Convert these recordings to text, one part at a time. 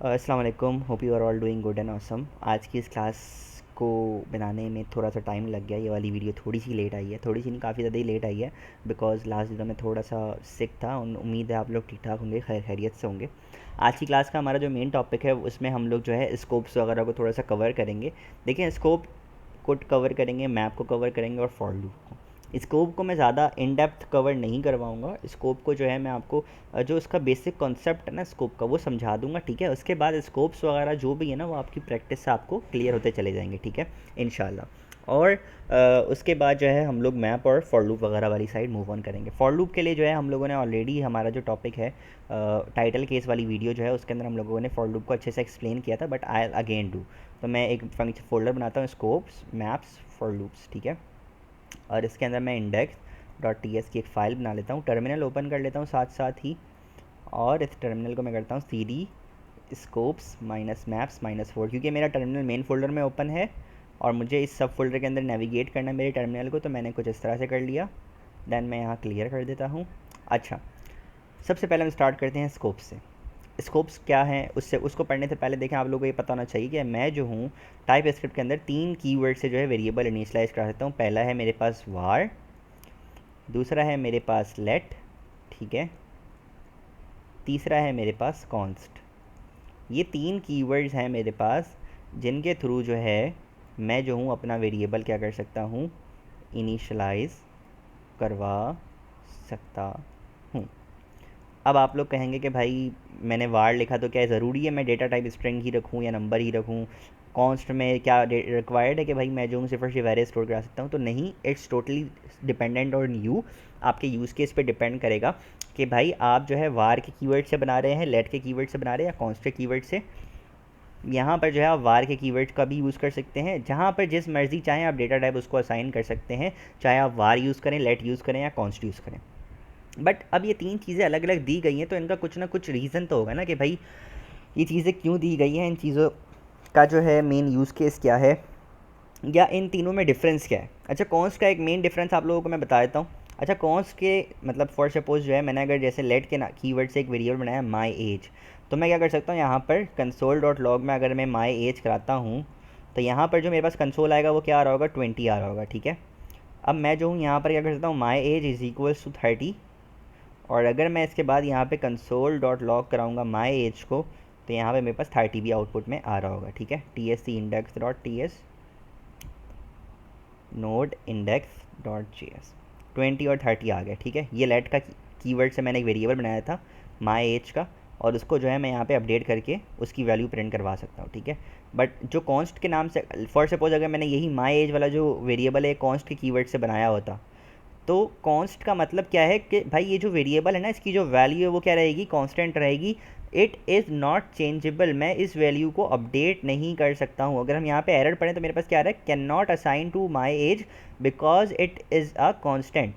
अस्सलाम वालेकुम, hope you are all doing good and awesome. आज की इस क्लास को बनाने में थोड़ा सा टाइम लग गया। ये वाली वीडियो थोड़ी सी लेट आई है, थोड़ी सी नहीं काफ़ी ज़्यादा ही लेट आई है, बिकॉज़ लास्ट दिनों में थोड़ा सा सिक था। उम्मीद है आप लोग ठीक ठाक होंगे, खैरियत से होंगे। आज की क्लास का हमारा जो मेन टॉपिक है उसमें हम लोग जो है स्कोप्स वगैरह को थोड़ा सा कवर करेंगे। देखिए, स्कोप को कवर करेंगे, मैप को कवर करेंगे और फॉर लूप को। स्कोप को मैं ज़्यादा इन डेप्थ कवर नहीं करवाऊँगा। स्कोप को जो है मैं आपको जो उसका बेसिक कॉन्सेप्ट है ना स्कोप का, वो समझा दूंगा, ठीक है। उसके बाद स्कोप्स वगैरह जो भी है ना वो आपकी प्रैक्टिस से आपको क्लियर होते चले जाएंगे, ठीक है, इंशाल्लाह। और उसके बाद जो है हम लोग मैप और फॉर लूप वगैरह वाली साइड मूव ऑन करेंगे। फॉर लूप के लिए जो है हम लोगों ने ऑलरेडी हमारा जो टॉपिक है टाइटल केस वाली वीडियो जो है उसके अंदर हम लोगों ने फॉर लूप को अच्छे से एक्सप्लेन किया था, बट आई अगेन डू। तो मैं एक फंक्शन फोल्डर बनाता हूँ, स्कोप्स मैप्स फॉर लूप्स, ठीक है। और इसके अंदर मैं इंडेक्स डॉट टी एस की एक फ़ाइल बना लेता हूँ, टर्मिनल ओपन कर लेता हूँ साथ साथ ही। और इस टर्मिनल को मैं करता हूँ C D scopes minus maps minus 4, क्योंकि मेरा टर्मिनल मेन फोल्डर में ओपन है और मुझे इस सब फोल्डर के अंदर नेविगेट करना है मेरे टर्मिनल को, तो मैंने कुछ इस तरह से कर लिया। देन मैं यहाँ क्लियर कर देता हूँ। अच्छा, सबसे पहले हम स्टार्ट करते हैं स्कोप से। स्कोप्स क्या हैं उससे उसको पढ़ने से पहले देखें, आप लोगों को ये पता होना चाहिए कि मैं जो हूँ टाइप स्क्रिप्ट के अंदर 3 कीवर्ड से जो है वेरिएबल इनिशियलाइज कर सकता हूँ। पहला है मेरे पास var, दूसरा है मेरे पास let, ठीक है, तीसरा है मेरे पास const। ये 3 कीवर्ड्स हैं मेरे पास जिनके थ्रू जो है मैं जो हूँ अपना वेरिएबल क्या कर सकता हूँ, इनिशियलाइज करवा सकता हूँ। अब आप लोग कहेंगे कि भाई मैंने वार लिखा तो क्या ज़रूरी है मैं डेटा टाइप स्ट्रिंग ही रखूँ या नंबर ही रखूँ? कॉन्स्ट में क्या रिक्वायर्ड है कि भाई मैं जो हूँ सिर्फ और सिर्फ वेरिएबल स्टोर करा सकता हूँ? तो नहीं, it's totally dependent on you. आपके यूज़ केस पे डिपेंड करेगा कि भाई आप जो है वार के कीवर्ड से बना रहे हैं, लेट के कीवर्ड से बना रहे हैं या कॉन्स्ट के कीवर्ड से। यहाँ पर जो है आप वार के कीवर्ड का भी यूज़ कर सकते हैं, जहाँ पर जिस मर्ज़ी चाहें आप डेटा टाइप उसको असाइन कर सकते हैं, चाहे आप वार यूज़ करें, लेट यूज़ करें या कॉन्स्ट यूज़ करें। बट अब ये 3 चीज़ें अलग अलग दी गई हैं तो इनका कुछ ना कुछ रीज़न तो होगा ना कि भाई ये चीज़ें क्यों दी गई हैं, इन चीज़ों का जो है मेन यूज़ केस क्या है, या इन तीनों में डिफरेंस क्या है। अच्छा, कॉन्स्ट का एक मेन डिफरेंस आप लोगों को मैं बता देता हूँ। अच्छा, कॉन्स्ट के मतलब फॉर सपोज जो है मैंने अगर जैसे लेट के कीवर्ड से एक वेरिएबल बनाया माई एज, तो मैं क्या कर सकता हूँ यहाँ पर कंसोल डॉट लॉग में अगर मैं माई एज कराता हूँ तो यहाँ पर जो मेरे पास कंसोल आएगा वो क्या आ रहा होगा, 20 आ रहा होगा, ठीक है। अब मैं जो हूँ यहाँ पर क्या कर सकता हूँ, my age is equals to 30, और अगर मैं इसके बाद यहाँ पे कंसोल डॉट लॉग कराऊँगा माई एज को तो यहाँ पे मेरे पास 30 भी आउटपुट में आ रहा होगा, ठीक है। T S C index dot T S node index dot J S 20 और 30 आ गया, ठीक है। ये लेट का कीवर्ड से मैंने एक वेरिएबल बनाया था माई एज का, और उसको जो है मैं यहाँ पे अपडेट करके उसकी वैल्यू प्रिंट करवा सकता हूँ, ठीक है। बट जो कॉन्स्ट के नाम से फॉर सपोज अगर मैंने यही माई एज वाला जो वेरिएबल है कॉन्स्ट के कीवर्ड से बनाया होता, तो कॉन्स्ट का मतलब क्या है कि भाई ये जो वेरिएबल है ना इसकी जो वैल्यू है वो क्या रहेगी, कांस्टेंट रहेगी। इट इज़ नॉट चेंजेबल, मैं इस वैल्यू को अपडेट नहीं कर सकता हूँ। अगर हम यहाँ पे एरर पढ़ें तो मेरे पास क्या आ रहा है, can not assign to my age because it is a constant.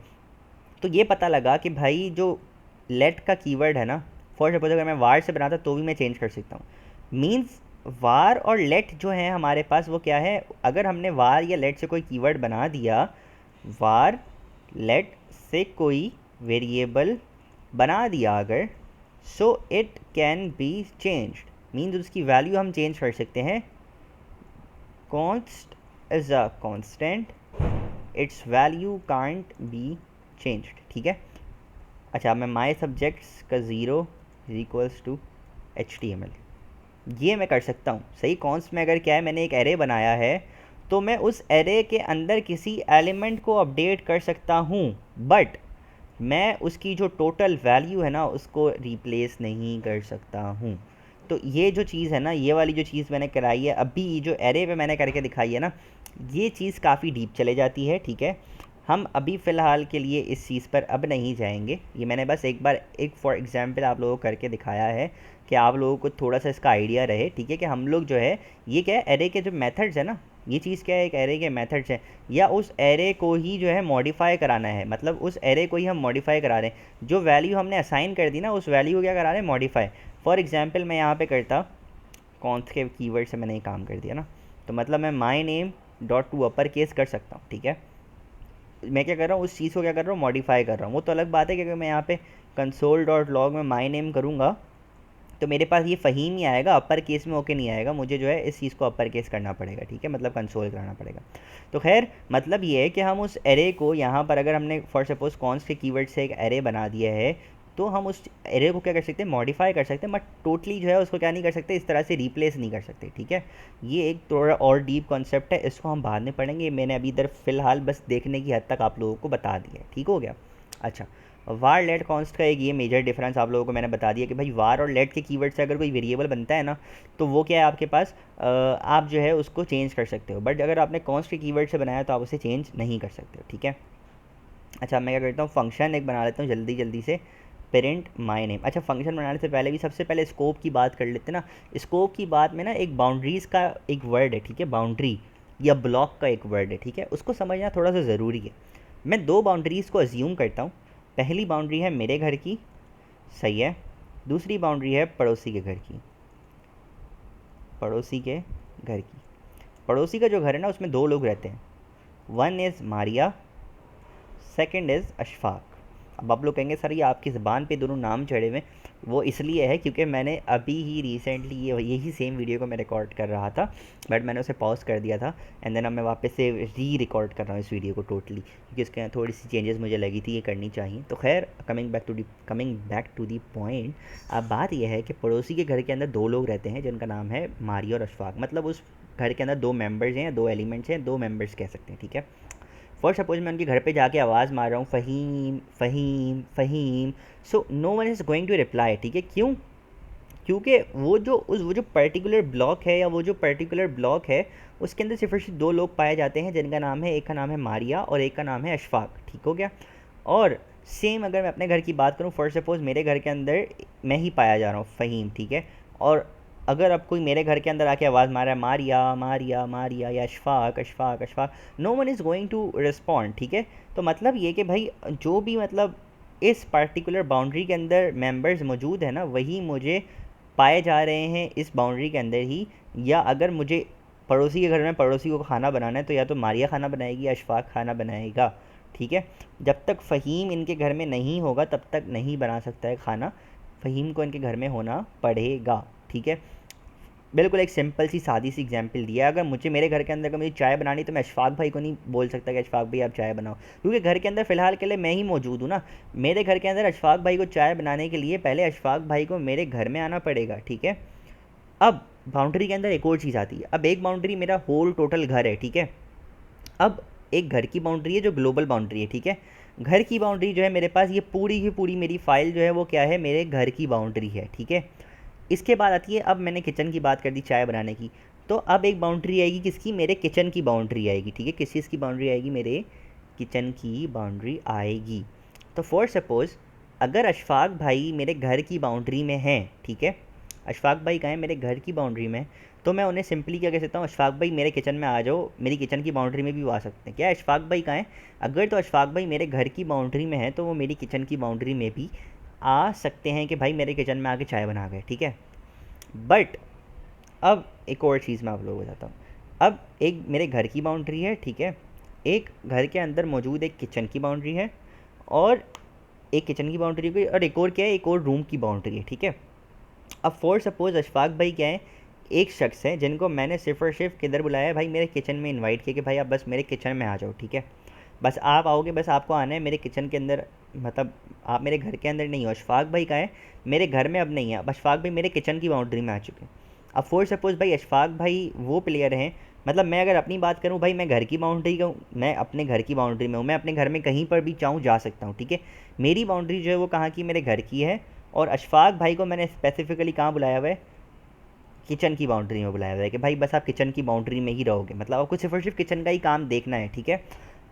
तो ये पता लगा कि भाई जो लेट का कीवर्ड है ना, फॉर सपोज अगर मैं वार से बनाता तो भी मैं चेंज कर सकता हूँ। मीन्स वार और लेट जो है हमारे पास वो क्या है, अगर हमने वार या लेट से कोई कीवर्ड बना दिया, वार लेट से कोई वेरिएबल बना दिया अगर, so it can be changed, means उसकी वैल्यू हम चेंज कर सकते हैं। Const is a constant, its value can't be changed, ठीक है। अच्छा, मैं माई सब्जेक्ट्स का zero is equals to HTML, ये मैं कर सकता हूँ, सही। कॉन्स्ट में अगर क्या है मैंने एक एरे बनाया है तो मैं उस एरे के अंदर किसी एलिमेंट को अपडेट कर सकता हूँ, बट मैं उसकी जो टोटल वैल्यू है ना उसको रिप्लेस नहीं कर सकता हूँ। तो ये जो चीज़ है ना, ये वाली जो चीज़ मैंने कराई है अभी जो एरे पे मैंने करके दिखाई है ना, ये चीज़ काफ़ी डीप चले जाती है, ठीक है। हम अभी फ़िलहाल के लिए इस चीज़ पर अब नहीं जाएंगे। ये मैंने बस एक बार एक फॉर एग्जांपल आप लोगों को करके दिखाया है कि आप लोगों को थोड़ा सा इसका आइडिया रहे, ठीक है, कि हम लोग जो है ये क्या है एरे के जो मेथड्स है ना, ये चीज़ क्या है, एक एरे के मेथड्स हैं, या उस एरे को ही जो है मॉडिफाई कराना है, मतलब उस एरे को ही हम मॉडिफाई करा रहे हैं। जो वैल्यू हमने असाइन कर दी ना उस वैल्यू को क्या करा रहे हैं, मॉडिफाई। फॉर एग्जांपल मैं यहाँ पे करता, कॉन्स के कीवर्ड से मैंने ये काम कर दिया ना, तो मतलब मैं my name dot to upper case कर सकता हूँ, ठीक है। मैं क्या कर रहा हूँ, उस चीज़ को क्या कर रहा हूँ, मॉडिफाई कर रहा हूँ। वो तो अलग बात है कि अगर मैं यहाँ पे कंसोल डॉट लॉग में माई नेम करूँगा तो मेरे पास ये फ़हीम ही आएगा, अपर केस में ओके नहीं आएगा, मुझे जो है इस चीज़ को अपर केस करना पड़ेगा, ठीक है, मतलब कंसोल कराना पड़ेगा। तो खैर मतलब ये है कि हम उस एरे को यहाँ पर अगर हमने फॉर सपोज कॉन्स्ट के कीवर्ड से एक एरे बना दिया है, तो हम उस एरे को क्या कर सकते हैं, मॉडिफाई कर सकते हैं, बट टोटली जो है उसको क्या नहीं कर सकते, इस तरह से रिप्लेस नहीं कर सकते, ठीक है। ये एक थोड़ा और डीप कॉन्सेप्ट है, इसको हम बाद में पढ़ेंगे, मैंने अभी इधर फ़िलहाल बस देखने की हद तक आप लोगों को बता दिया है, ठीक हो गया। अच्छा, वार लेट कॉन्स्ट का एक ये मेजर डिफरेंस आप लोगों को मैंने बता दिया कि भाई वार और लेट के कीवर्ड से अगर कोई वेरिएबल बनता है ना, तो वो क्या है आपके पास, आप जो है उसको चेंज कर सकते हो, बट अगर आपने कॉन्स्ट के कीवर्ड से बनाया तो आप उसे चेंज नहीं कर सकते हो, ठीक है। अच्छा, मैं क्या करता हूँ, फंक्शन एक बना लेता हूँ जल्दी जल्दी से, पेरेंट माई नेम। अच्छा, फंक्शन बनाने से पहले भी सबसे पहले स्कोप की बात कर लेते हैं ना। स्कोप की बात में ना एक बाउंड्रीज़ का एक वर्ड है, ठीक है, बाउंड्री या ब्लॉक का एक वर्ड है, ठीक है, उसको समझना थोड़ा सा ज़रूरी है। मैं दो बाउंड्रीज़ को अज्यूम करता हूँ। पहली बाउंड्री है मेरे घर की, सही है, दूसरी बाउंड्री है पड़ोसी के घर की, पड़ोसी के घर की। पड़ोसी का जो घर है ना उसमें दो लोग रहते हैं, one is Maria, second is Ashfaq. अब आप लोग कहेंगे सर ये आपकी ज़बान पे दोनों नाम चढ़े हुए, वो इसलिए है क्योंकि मैंने अभी ही रिसेंटली यही सेम वीडियो को मैं रिकॉर्ड कर रहा था, बट मैंने उसे पॉज कर दिया था, एंड देन अब मैं वापस से री रिकॉर्ड कर रहा हूँ इस वीडियो को टोटली, क्योंकि उसके यहाँ थोड़ी सी चेंजेस मुझे लगी थी ये करनी चाहिए। तो खैर coming back to the point, अब बात यह है कि पड़ोसी के घर के अंदर दो लोग रहते हैं जिनका नाम है मारिया और अशफाक, मतलब उस घर के अंदर दो मेम्बर्स हैं, दो एलिमेंट्स हैं, दो मेम्बर्स कह सकते हैं, ठीक है। फॉर सपोज मैं उनके घर पे जाके आवाज़ मार रहा हूँ Faheem Faheem Faheem, so no one is going to reply, ठीक है। क्यों? क्योंकि वो जो पर्टिकुलर ब्लॉक है, या वो जो पर्टिकुलर ब्लॉक है उसके अंदर सिर्फ और सिर्फ दो लोग पाए जाते हैं जिनका नाम है, एक का नाम है मारिया और एक का नाम है अशफाक, ठीक हो गया। और सेम अगर मैं अपने घर की बात करूँ, फॉर सपोज मेरे घर के अंदर मैं ही पाया जा रहा हूँ फ़हीम, ठीक है, और अगर अब कोई मेरे घर के अंदर आके आवाज़ मार रहा है मारिया मारिया मारिया या Ashfaq Ashfaq Ashfaq, no one is going to respond, ठीक है। तो मतलब ये कि भाई जो भी मतलब इस पर्टिकुलर बाउंड्री के अंदर मेंबर्स मौजूद है ना, वही मुझे पाए जा रहे हैं इस बाउंड्री के अंदर ही। या अगर मुझे पड़ोसी के घर में पड़ोसी को खाना बनाना है तो या तो मारिया खाना बनाएगी या अशफाक खाना बनाएगा, ठीक है। जब तक फ़हीम इनके घर में नहीं होगा तब तक नहीं बना सकता है खाना, फ़हीम को इनके घर में होना पड़ेगा, ठीक है। बिल्कुल एक सिंपल सी सादी सी एग्जांपल दिया। अगर मुझे मेरे घर के अंदर अगर मुझे चाय बनानी तो मैं अशफाक भाई को नहीं बोल सकता कि अशफाक भाई आप चाय बनाओ, क्योंकि घर के अंदर फ़िलहाल के लिए मैं ही मौजूद हूँ ना। मेरे घर के अंदर अशफाक भाई को चाय बनाने के लिए पहले अशफाक भाई को मेरे घर में आना पड़ेगा, ठीक है। अब बाउंड्री के अंदर एक और चीज़ आती है। अब एक बाउंड्री मेरा होल टोटल घर है, ठीक है। अब एक घर की बाउंड्री है जो ग्लोबल बाउंड्री है, ठीक है। घर की बाउंड्री जो है मेरे पास, ये पूरी की पूरी मेरी फाइल जो है वो क्या है, मेरे घर की बाउंड्री है, ठीक है। इसके बाद आती है, अब मैंने किचन की बात कर दी चाय बनाने की, तो अब एक बाउंड्री आएगी किसकी, मेरे किचन की बाउंड्री आएगी, ठीक है। किस चीज़ की बाउंड्री आएगी, मेरे किचन की बाउंड्री आएगी। तो फॉर सपोज़ अगर अशफाक भाई मेरे घर की बाउंड्री में हैं, ठीक है, अशफाक भाई कहाँ हैं, मेरे घर की बाउंड्री में, तो मैं उन्हें सिंपली क्या कह सकता हूँ, अशफाक भाई मेरे किचन में आ जाओ, मेरी किचन की बाउंड्री में भी वो आ सकते हैं। क्या अशफाक भाई कहाँ हैं, अगर तो अशफाक भाई मेरे घर की बाउंड्री में है तो वो मेरी किचन की बाउंड्री में भी आ सकते हैं कि भाई मेरे किचन में आके चाय बना गए, ठीक है। बट अब एक और चीज़ मैं आप लोगों को बताता हूँ। अब एक मेरे घर की बाउंड्री है, ठीक है, एक घर के अंदर मौजूद एक किचन की बाउंड्री है, और एक किचन की बाउंड्री है, और एक और क्या है, एक और रूम की बाउंड्री है, ठीक है। अब फॉर सपोज़ अशफाक भाई क्या है, एक शख्स है जिनको मैंने सिर्फ और सिर्फ किधर बुलाया है, भाई मेरे किचन में इनवाइट किया कि भाई आप बस मेरे किचन में आ जाओ, ठीक है। बस आप आओगे, बस आपको आना है मेरे किचन के अंदर, मतलब आप मेरे घर के अंदर नहीं हो। अशफाक भाई का है मेरे घर में अब नहीं है, अब अशफाक भाई मेरे किचन की बाउंड्री में आ चुके हैं। अब फॉर सपोज़ भाई अशफाक भाई वो प्लेयर हैं, मतलब मैं अगर अपनी बात करूँ भाई, मैं घर की बाउंड्री का हूँ, मैं अपने घर की बाउंड्री में हूँ, मैं अपने घर में कहीं पर भी चाहूँ जा सकता हूँ, ठीक है। मेरी बाउंड्री जो है वो कहाँ की, मेरे घर की है, और अशफाक भाई को मैंने स्पेसिफिकली कहाँ बुलाया हुआ है, किचन की बाउंड्री में बुलाया हुआ है कि भाई बस आप किचन की बाउंड्री में ही रहोगे, मतलब आपको सिर्फ और सिर्फ किचन का ही काम देखना है, ठीक है।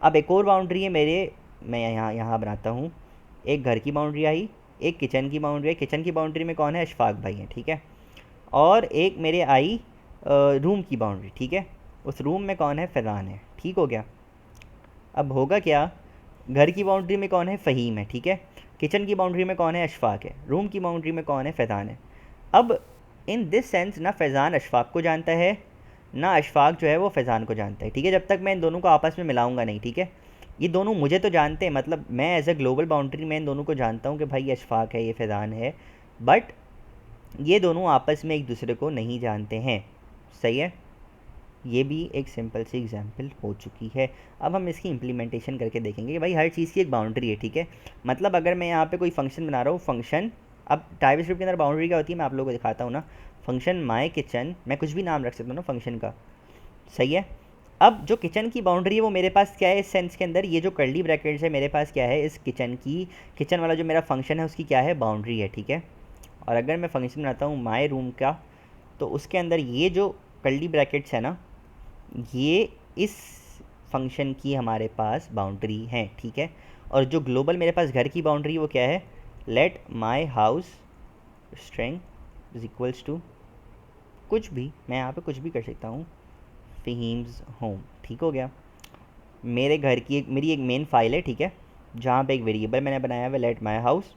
अब एक और बाउंड्री है मेरे, मैं यहाँ यहाँ बनाता हूँ, एक घर की बाउंड्री आई, एक किचन की बाउंड्री है। किचन की बाउंड्री में कौन है, अशफाक भाई हैं, ठीक है। और एक मेरे आई रूम की बाउंड्री, ठीक है, उस रूम में कौन है, फैज़ान है, ठीक हो गया। अब होगा क्या, घर की बाउंड्री में कौन है, फ़हीम है, ठीक है। किचन की बाउंड्री में कौन है, अशफाक है। रूम की बाउंड्री में कौन है, फैज़ान है। अब इन दिस सेंस ना फैज़ान अशफाक को जानता है, ना अशफाक जो है वो फैज़ान को जानता है, ठीक है, जब तक मैं इन दोनों को आपस में मिलाऊंगा नहीं, ठीक है। ये दोनों मुझे तो जानते हैं, मतलब मैं एज अ ग्लोबल बाउंड्री में इन दोनों को जानता हूँ कि भाई ये अशफाक है, ये फैज़ान है, बट ये दोनों आपस में एक दूसरे को नहीं जानते हैं। सही है, ये भी एक सिंपल सी एग्जांपल हो चुकी है। अब हम इसकी इम्प्लीमेंटेशन करके देखेंगे कि भाई हर चीज़ की एक बाउंड्री है, ठीक है। मतलब अगर मैं यहाँ पे कोई फंक्शन बना रहा हूँ, फंक्शन, अब टाइपस्क्रिप्ट के अंदर बाउंड्री क्या होती है मैं आप लोगों को दिखाता हूँ ना। फंक्शन माई किचन, मैं कुछ भी नाम रख सकता हूँ ना फंक्शन का। सही है। अब जो किचन की बाउंड्री है वो मेरे पास क्या है इस सेंस के अंदर, ये जो कर्ली ब्रैकेट्स है मेरे पास क्या है, इस किचन की, किचन वाला जो मेरा फंक्शन है उसकी क्या है, बाउंड्री है, ठीक है। और अगर मैं फंक्शन बनाता हूँ माई रूम का, तो उसके अंदर ये जो कर्ली ब्रैकेट्स है ना, ये इस फंक्शन की हमारे पास बाउंड्री है, ठीक है। और जो ग्लोबल मेरे पास घर की बाउंड्री वो क्या है, let my house string is equals to कुछ भी, मैं यहाँ पे कुछ भी कर सकता हूँ, फ़हीम्स होम, ठीक हो गया। मेरे घर की एक, मेरी एक मेन फाइल है, ठीक है, जहाँ पे एक वेरिएबल मैंने बनाया हुआ लेट माई हाउस।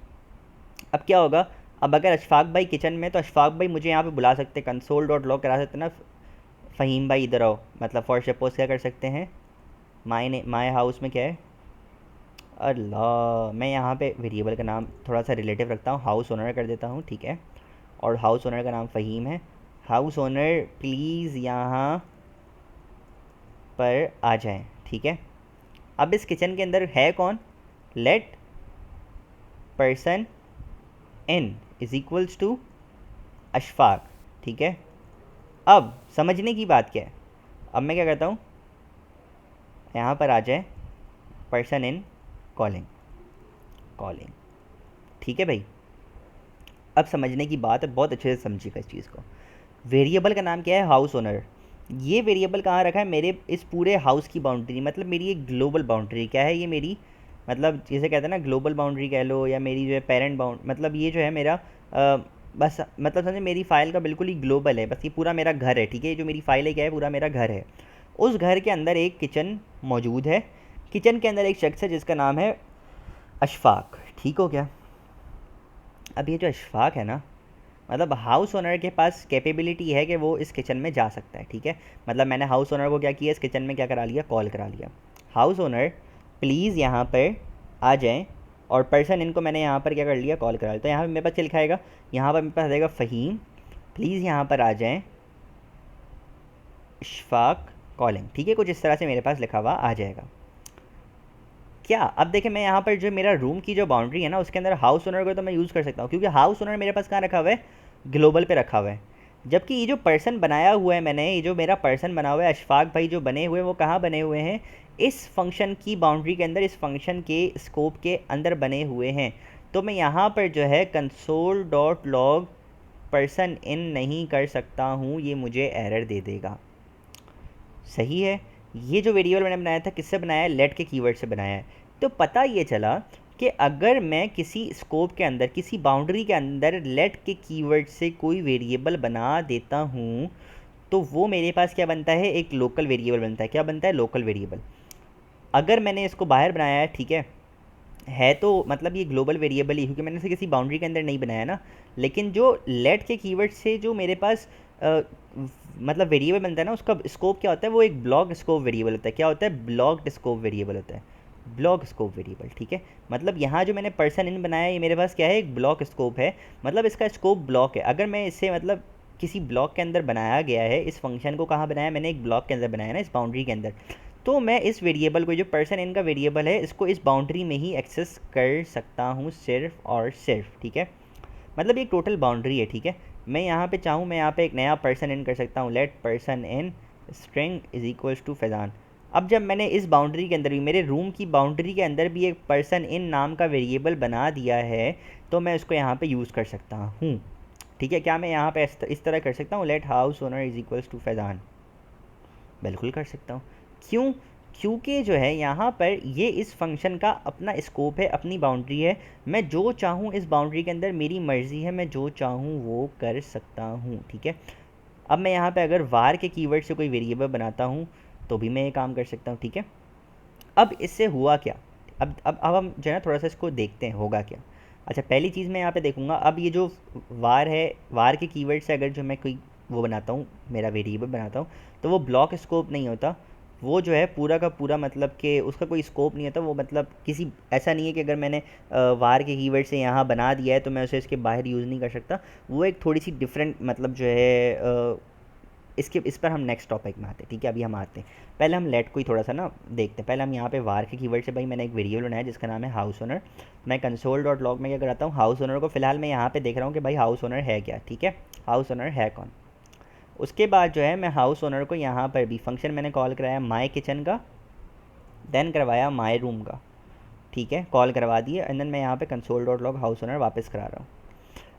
अब क्या होगा, अब अगर अशफाक भाई किचन में, तो अशफाक भाई मुझे यहाँ पे बुला सकते, कंसोल डॉट लॉग करा सकते ना, फ़हीम भाई इधर आओ, मतलब फॉर सपोज क्या कर सकते हैं, माई हाउस में क्या है, अल्लाह, मैं यहाँ पे वेरिएबल का नाम थोड़ा सा रिलेटिव रखता हूँ, हाउस ओनर कर देता हूँ, ठीक है। और हाउस ओनर का नाम फ़हीम है। हाउस ओनर प्लीज़ यहाँ पर आ जाएं, ठीक है। अब इस किचन के अंदर है कौन, let person in is equals to Ashfaq, ठीक है। अब समझने की बात क्या है, अब मैं क्या करता हूँ, यहाँ पर आ जाए पर्सन इन कॉलिंग, कॉलिंग, ठीक है भाई। अब समझने की बात है, बहुत अच्छे से समझिएगा इस चीज़ को। वेरिएबल का नाम क्या है, हाउस ओनर। ये वेरिएबल कहाँ रखा है, मेरे इस पूरे हाउस की बाउंड्री, मतलब मेरी एक ग्लोबल बाउंड्री क्या है, ये मेरी, मतलब जिसे कहते हैं ना ग्लोबल बाउंड्री कह लो, या मेरी जो है पेरेंट बाउंड, मतलब ये जो है मेरा बस, मतलब समझे मेरी फ़ाइल का बिल्कुल ही ग्लोबल है, बस ये पूरा मेरा घर है, ठीक है। जो मेरी फ़ाइल है क्या है, पूरा मेरा घर है। उस घर के अंदर एक किचन मौजूद है, किचन के अंदर एक शख्स है जिसका नाम है अशफाक, ठीक हो गया। अब ये जो अशफाक है ना, मतलब हाउस ओनर के पास कैपेबिलिटी है कि वो इस किचन में जा सकता है, ठीक है। मतलब मैंने हाउस ओनर को क्या किया, इस किचन में क्या करा लिया, कॉल करा लिया, हाउस ओनर प्लीज़ यहाँ पर आ जाएं। और पर्सन इनको मैंने यहाँ पर क्या कर लिया, कॉल करा लिया। तो यहाँ पर मेरे पास क्या लिखा आएगा, यहाँ पर मेरे पास आएगा फ़हीम प्लीज़ यहाँ पर आ जाएं, इशफाक कॉलिंग, ठीक है। कुछ इस तरह से मेरे पास लिखा हुआ आ जाएगा। क्या, अब देखें मैं यहाँ पर जो मेरा रूम की जो बाउंड्री है ना, उसके अंदर हाउस ओनर को तो मैं यूज़ कर सकता हूँ, क्योंकि हाउस ओनर मेरे पास कहाँ रखा हुआ है, ग्लोबल पे रखा हुआ है। जबकि ये जो पर्सन बनाया हुआ है मैंने, ये जो मेरा पर्सन बना हुआ है अशफाक भाई जो बने हुए हैं, वो कहाँ बने हुए हैं, इस फंक्शन की बाउंड्री के अंदर, इस फंक्शन के स्कोप के अंदर बने हुए हैं। तो मैं यहाँ पर जो है console dot log person in नहीं कर सकता हूँ, ये मुझे एरर दे देगा। सही है। ये जो वेरिएबल मैंने बनाया था किससे बनाया है, लेट के कीवर्ड से बनाया है। तो पता ये चला कि अगर मैं किसी स्कोप के अंदर, किसी बाउंड्री के अंदर लेट के कीवर्ड से कोई वेरिएबल बना देता हूँ, तो वो मेरे पास क्या बनता है, एक लोकल वेरिएबल बनता है। क्या बनता है, लोकल वेरिएबल। अगर मैंने इसको बाहर बनाया है, ठीक है तो मतलब ये ग्लोबल वेरिएबल ही, क्योंकि मैंने इसे किसी बाउंड्री के अंदर नहीं बनाया ना। लेकिन जो लेट के कीवर्ड से जो मेरे पास मतलब वेरिएबल बनता है ना, उसका स्कोप क्या होता है, वो एक ब्लॉक स्कोप वेरिएबल होता है। क्या होता है, ब्लॉक्ड स्कोप वेरिएबल होता है, ब्लॉक स्कोप वेरिएबल, ठीक है। मतलब यहाँ जो मैंने पर्सन इन बनाया है, ये मेरे पास क्या है, एक ब्लॉक स्कोप है, मतलब इसका स्कोप ब्लॉक है। अगर मैं इसे मतलब किसी ब्लॉक के अंदर बनाया गया है, इस फंक्शन को कहाँ बनाया मैंने, एक ब्लॉक के अंदर बनाया ना, इस बाउंड्री के अंदर, तो मैं इस वेरिएबल को, जो पर्सन इन का वेरिएबल है, इसको इस बाउंड्री में ही एक्सेस कर सकता हूँ सिर्फ और सिर्फ, ठीक है। मतलब ये टोटल बाउंड्री है, ठीक है। मैं यहाँ पे चाहूँ, मैं यहाँ पे एक नया पर्सन इन कर सकता हूँ, let person in string is equals to Faizan. अब जब मैंने इस बाउंड्री के अंदर भी, मेरे रूम की बाउंड्री के अंदर भी एक पर्सन इन नाम का वेरिएबल बना दिया है, तो मैं उसको यहाँ पे यूज़ कर सकता हूँ, ठीक है। क्या मैं यहाँ पे इस तरह कर सकता हूँ, let house owner is equals to Faizan, बिल्कुल कर सकता हूँ। क्यों, क्योंकि जो है यहाँ पर ये इस फंक्शन का अपना स्कोप है, अपनी बाउंड्री है। मैं जो चाहूँ इस बाउंड्री के अंदर, मेरी मर्ज़ी है, मैं जो चाहूँ वो कर सकता हूँ, ठीक है। अब मैं यहाँ पे अगर वार के कीवर्ड से कोई वेरिएबल बनाता हूँ, तो भी मैं ये काम कर सकता हूँ, ठीक है। अब इससे हुआ क्या, अब हम जो है ना थोड़ा सा इसको देखते हैं होगा क्या। अच्छा, पहली चीज़ मैं यहाँ पे देखूँगा, अब ये जो वार है, वार के कीवर्ड से अगर जो मैं कोई वो बनाता हूँ, मेरा वेरिएबल बनाता हूँ, तो वो ब्लॉक स्कोप नहीं होता, वो जो है पूरा का पूरा मतलब कि उसका कोई स्कोप नहीं होता। वो मतलब किसी ऐसा नहीं है कि अगर मैंने वार के कीवर्ड से यहाँ बना दिया है तो मैं उसे इसके बाहर यूज़ नहीं कर सकता। वो एक थोड़ी सी डिफरेंट मतलब जो है इसके इस पर हम नेक्स्ट टॉपिक में आते हैं, ठीक है। अभी हम आते हैं, पहले हम लेट को ही थोड़ा सा ना देखते हैं। पहले हम यहाँ पे वार के कीवर्ड से भाई मैंने एक वेरिएबल बनाया जिसका नाम है हाउस ओनर। मैं कंसोल डॉट लॉग में क्या कराता हूँ, हाउस ओनर को फिलहाल मैं यहाँ पे देख रहा हूँ कि भाई हाउस ओनर है क्या, ठीक है, हाउस ओनर है कौन। उसके बाद जो है मैं हाउस ओनर को यहाँ पर भी फंक्शन मैंने कॉल कराया माई किचन का, देन करवाया माई रूम का, ठीक है, कॉल करवा दिए, एंड देन मैं यहाँ पे console dot log house owner वापस करा रहा हूँ।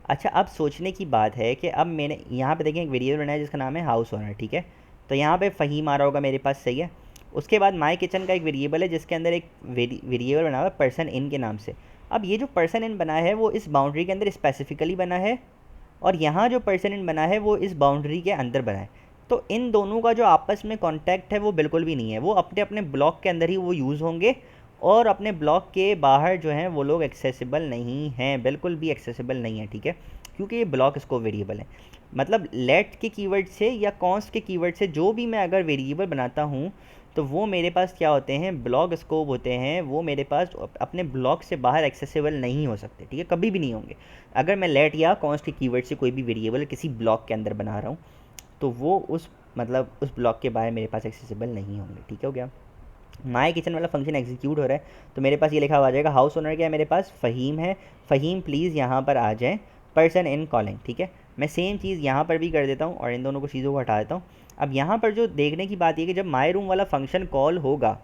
अच्छा, अब सोचने की बात है कि अब मैंने यहाँ पे देखें एक वेरिएबल बनाया जिसका नाम है हाउस ओनर, ठीक है। तो यहाँ पे फ़हीम आ रहा होगा मेरे पास, सही है। उसके बाद माई किचन का एक वेरिएबल है जिसके अंदर एक वेरिएबल बना हुआ है पर्सन इन के नाम से। अब ये जो पर्सन इन बना है वो इस बाउंड्री के अंदर स्पेसिफिकली बना है, और यहाँ जो पर्सन इन बना है वो इस बाउंड्री के अंदर बना है। तो इन दोनों का जो आपस में कॉन्टैक्ट है वो बिल्कुल भी नहीं है। वो अपने अपने ब्लॉक के अंदर ही वो यूज़ होंगे, और अपने ब्लॉक के बाहर जो हैं वो लोग एक्सेसिबल नहीं हैं, बिल्कुल भी एक्सेसिबल नहीं है, ठीक है, क्योंकि ये ब्लॉक स्कोप वेरिएबल है। मतलब लेट के कीवर्ड से या कॉन्स्ट के कीवर्ड से जो भी मैं अगर वेरिएबल बनाता हूँ तो वो मेरे पास क्या होते हैं, ब्लॉक स्कोप होते हैं। वो मेरे पास अपने ब्लॉक से बाहर एक्सेसिबल नहीं हो सकते, ठीक है, कभी भी नहीं होंगे। अगर मैं लेट या कॉन्स्ट के कीवर्ड से कोई भी वेरिएबल किसी ब्लॉक के अंदर बना रहा हूँ तो वो उस मतलब उस ब्लॉक के बाहर मेरे पास एक्सेसिबल नहीं होंगे, ठीक है, हो गया। माई किचन वाला फंक्शन एग्जीक्यूट हो रहा है तो मेरे पास ये लिखा हुआ आ जाएगा हाउस ओनर क्या है मेरे पास, फ़हीम है, फ़हीम प्लीज़ यहाँ पर आ जाएँ, पर्सन इन कॉलिंग, ठीक है। मैं सेम चीज़ यहाँ पर भी कर देता हूँ और इन दोनों को चीज़ों को हटा देता हूँ। अब यहाँ पर जो देखने की बात ये कि जब माई रूम वाला फंक्शन कॉल होगा,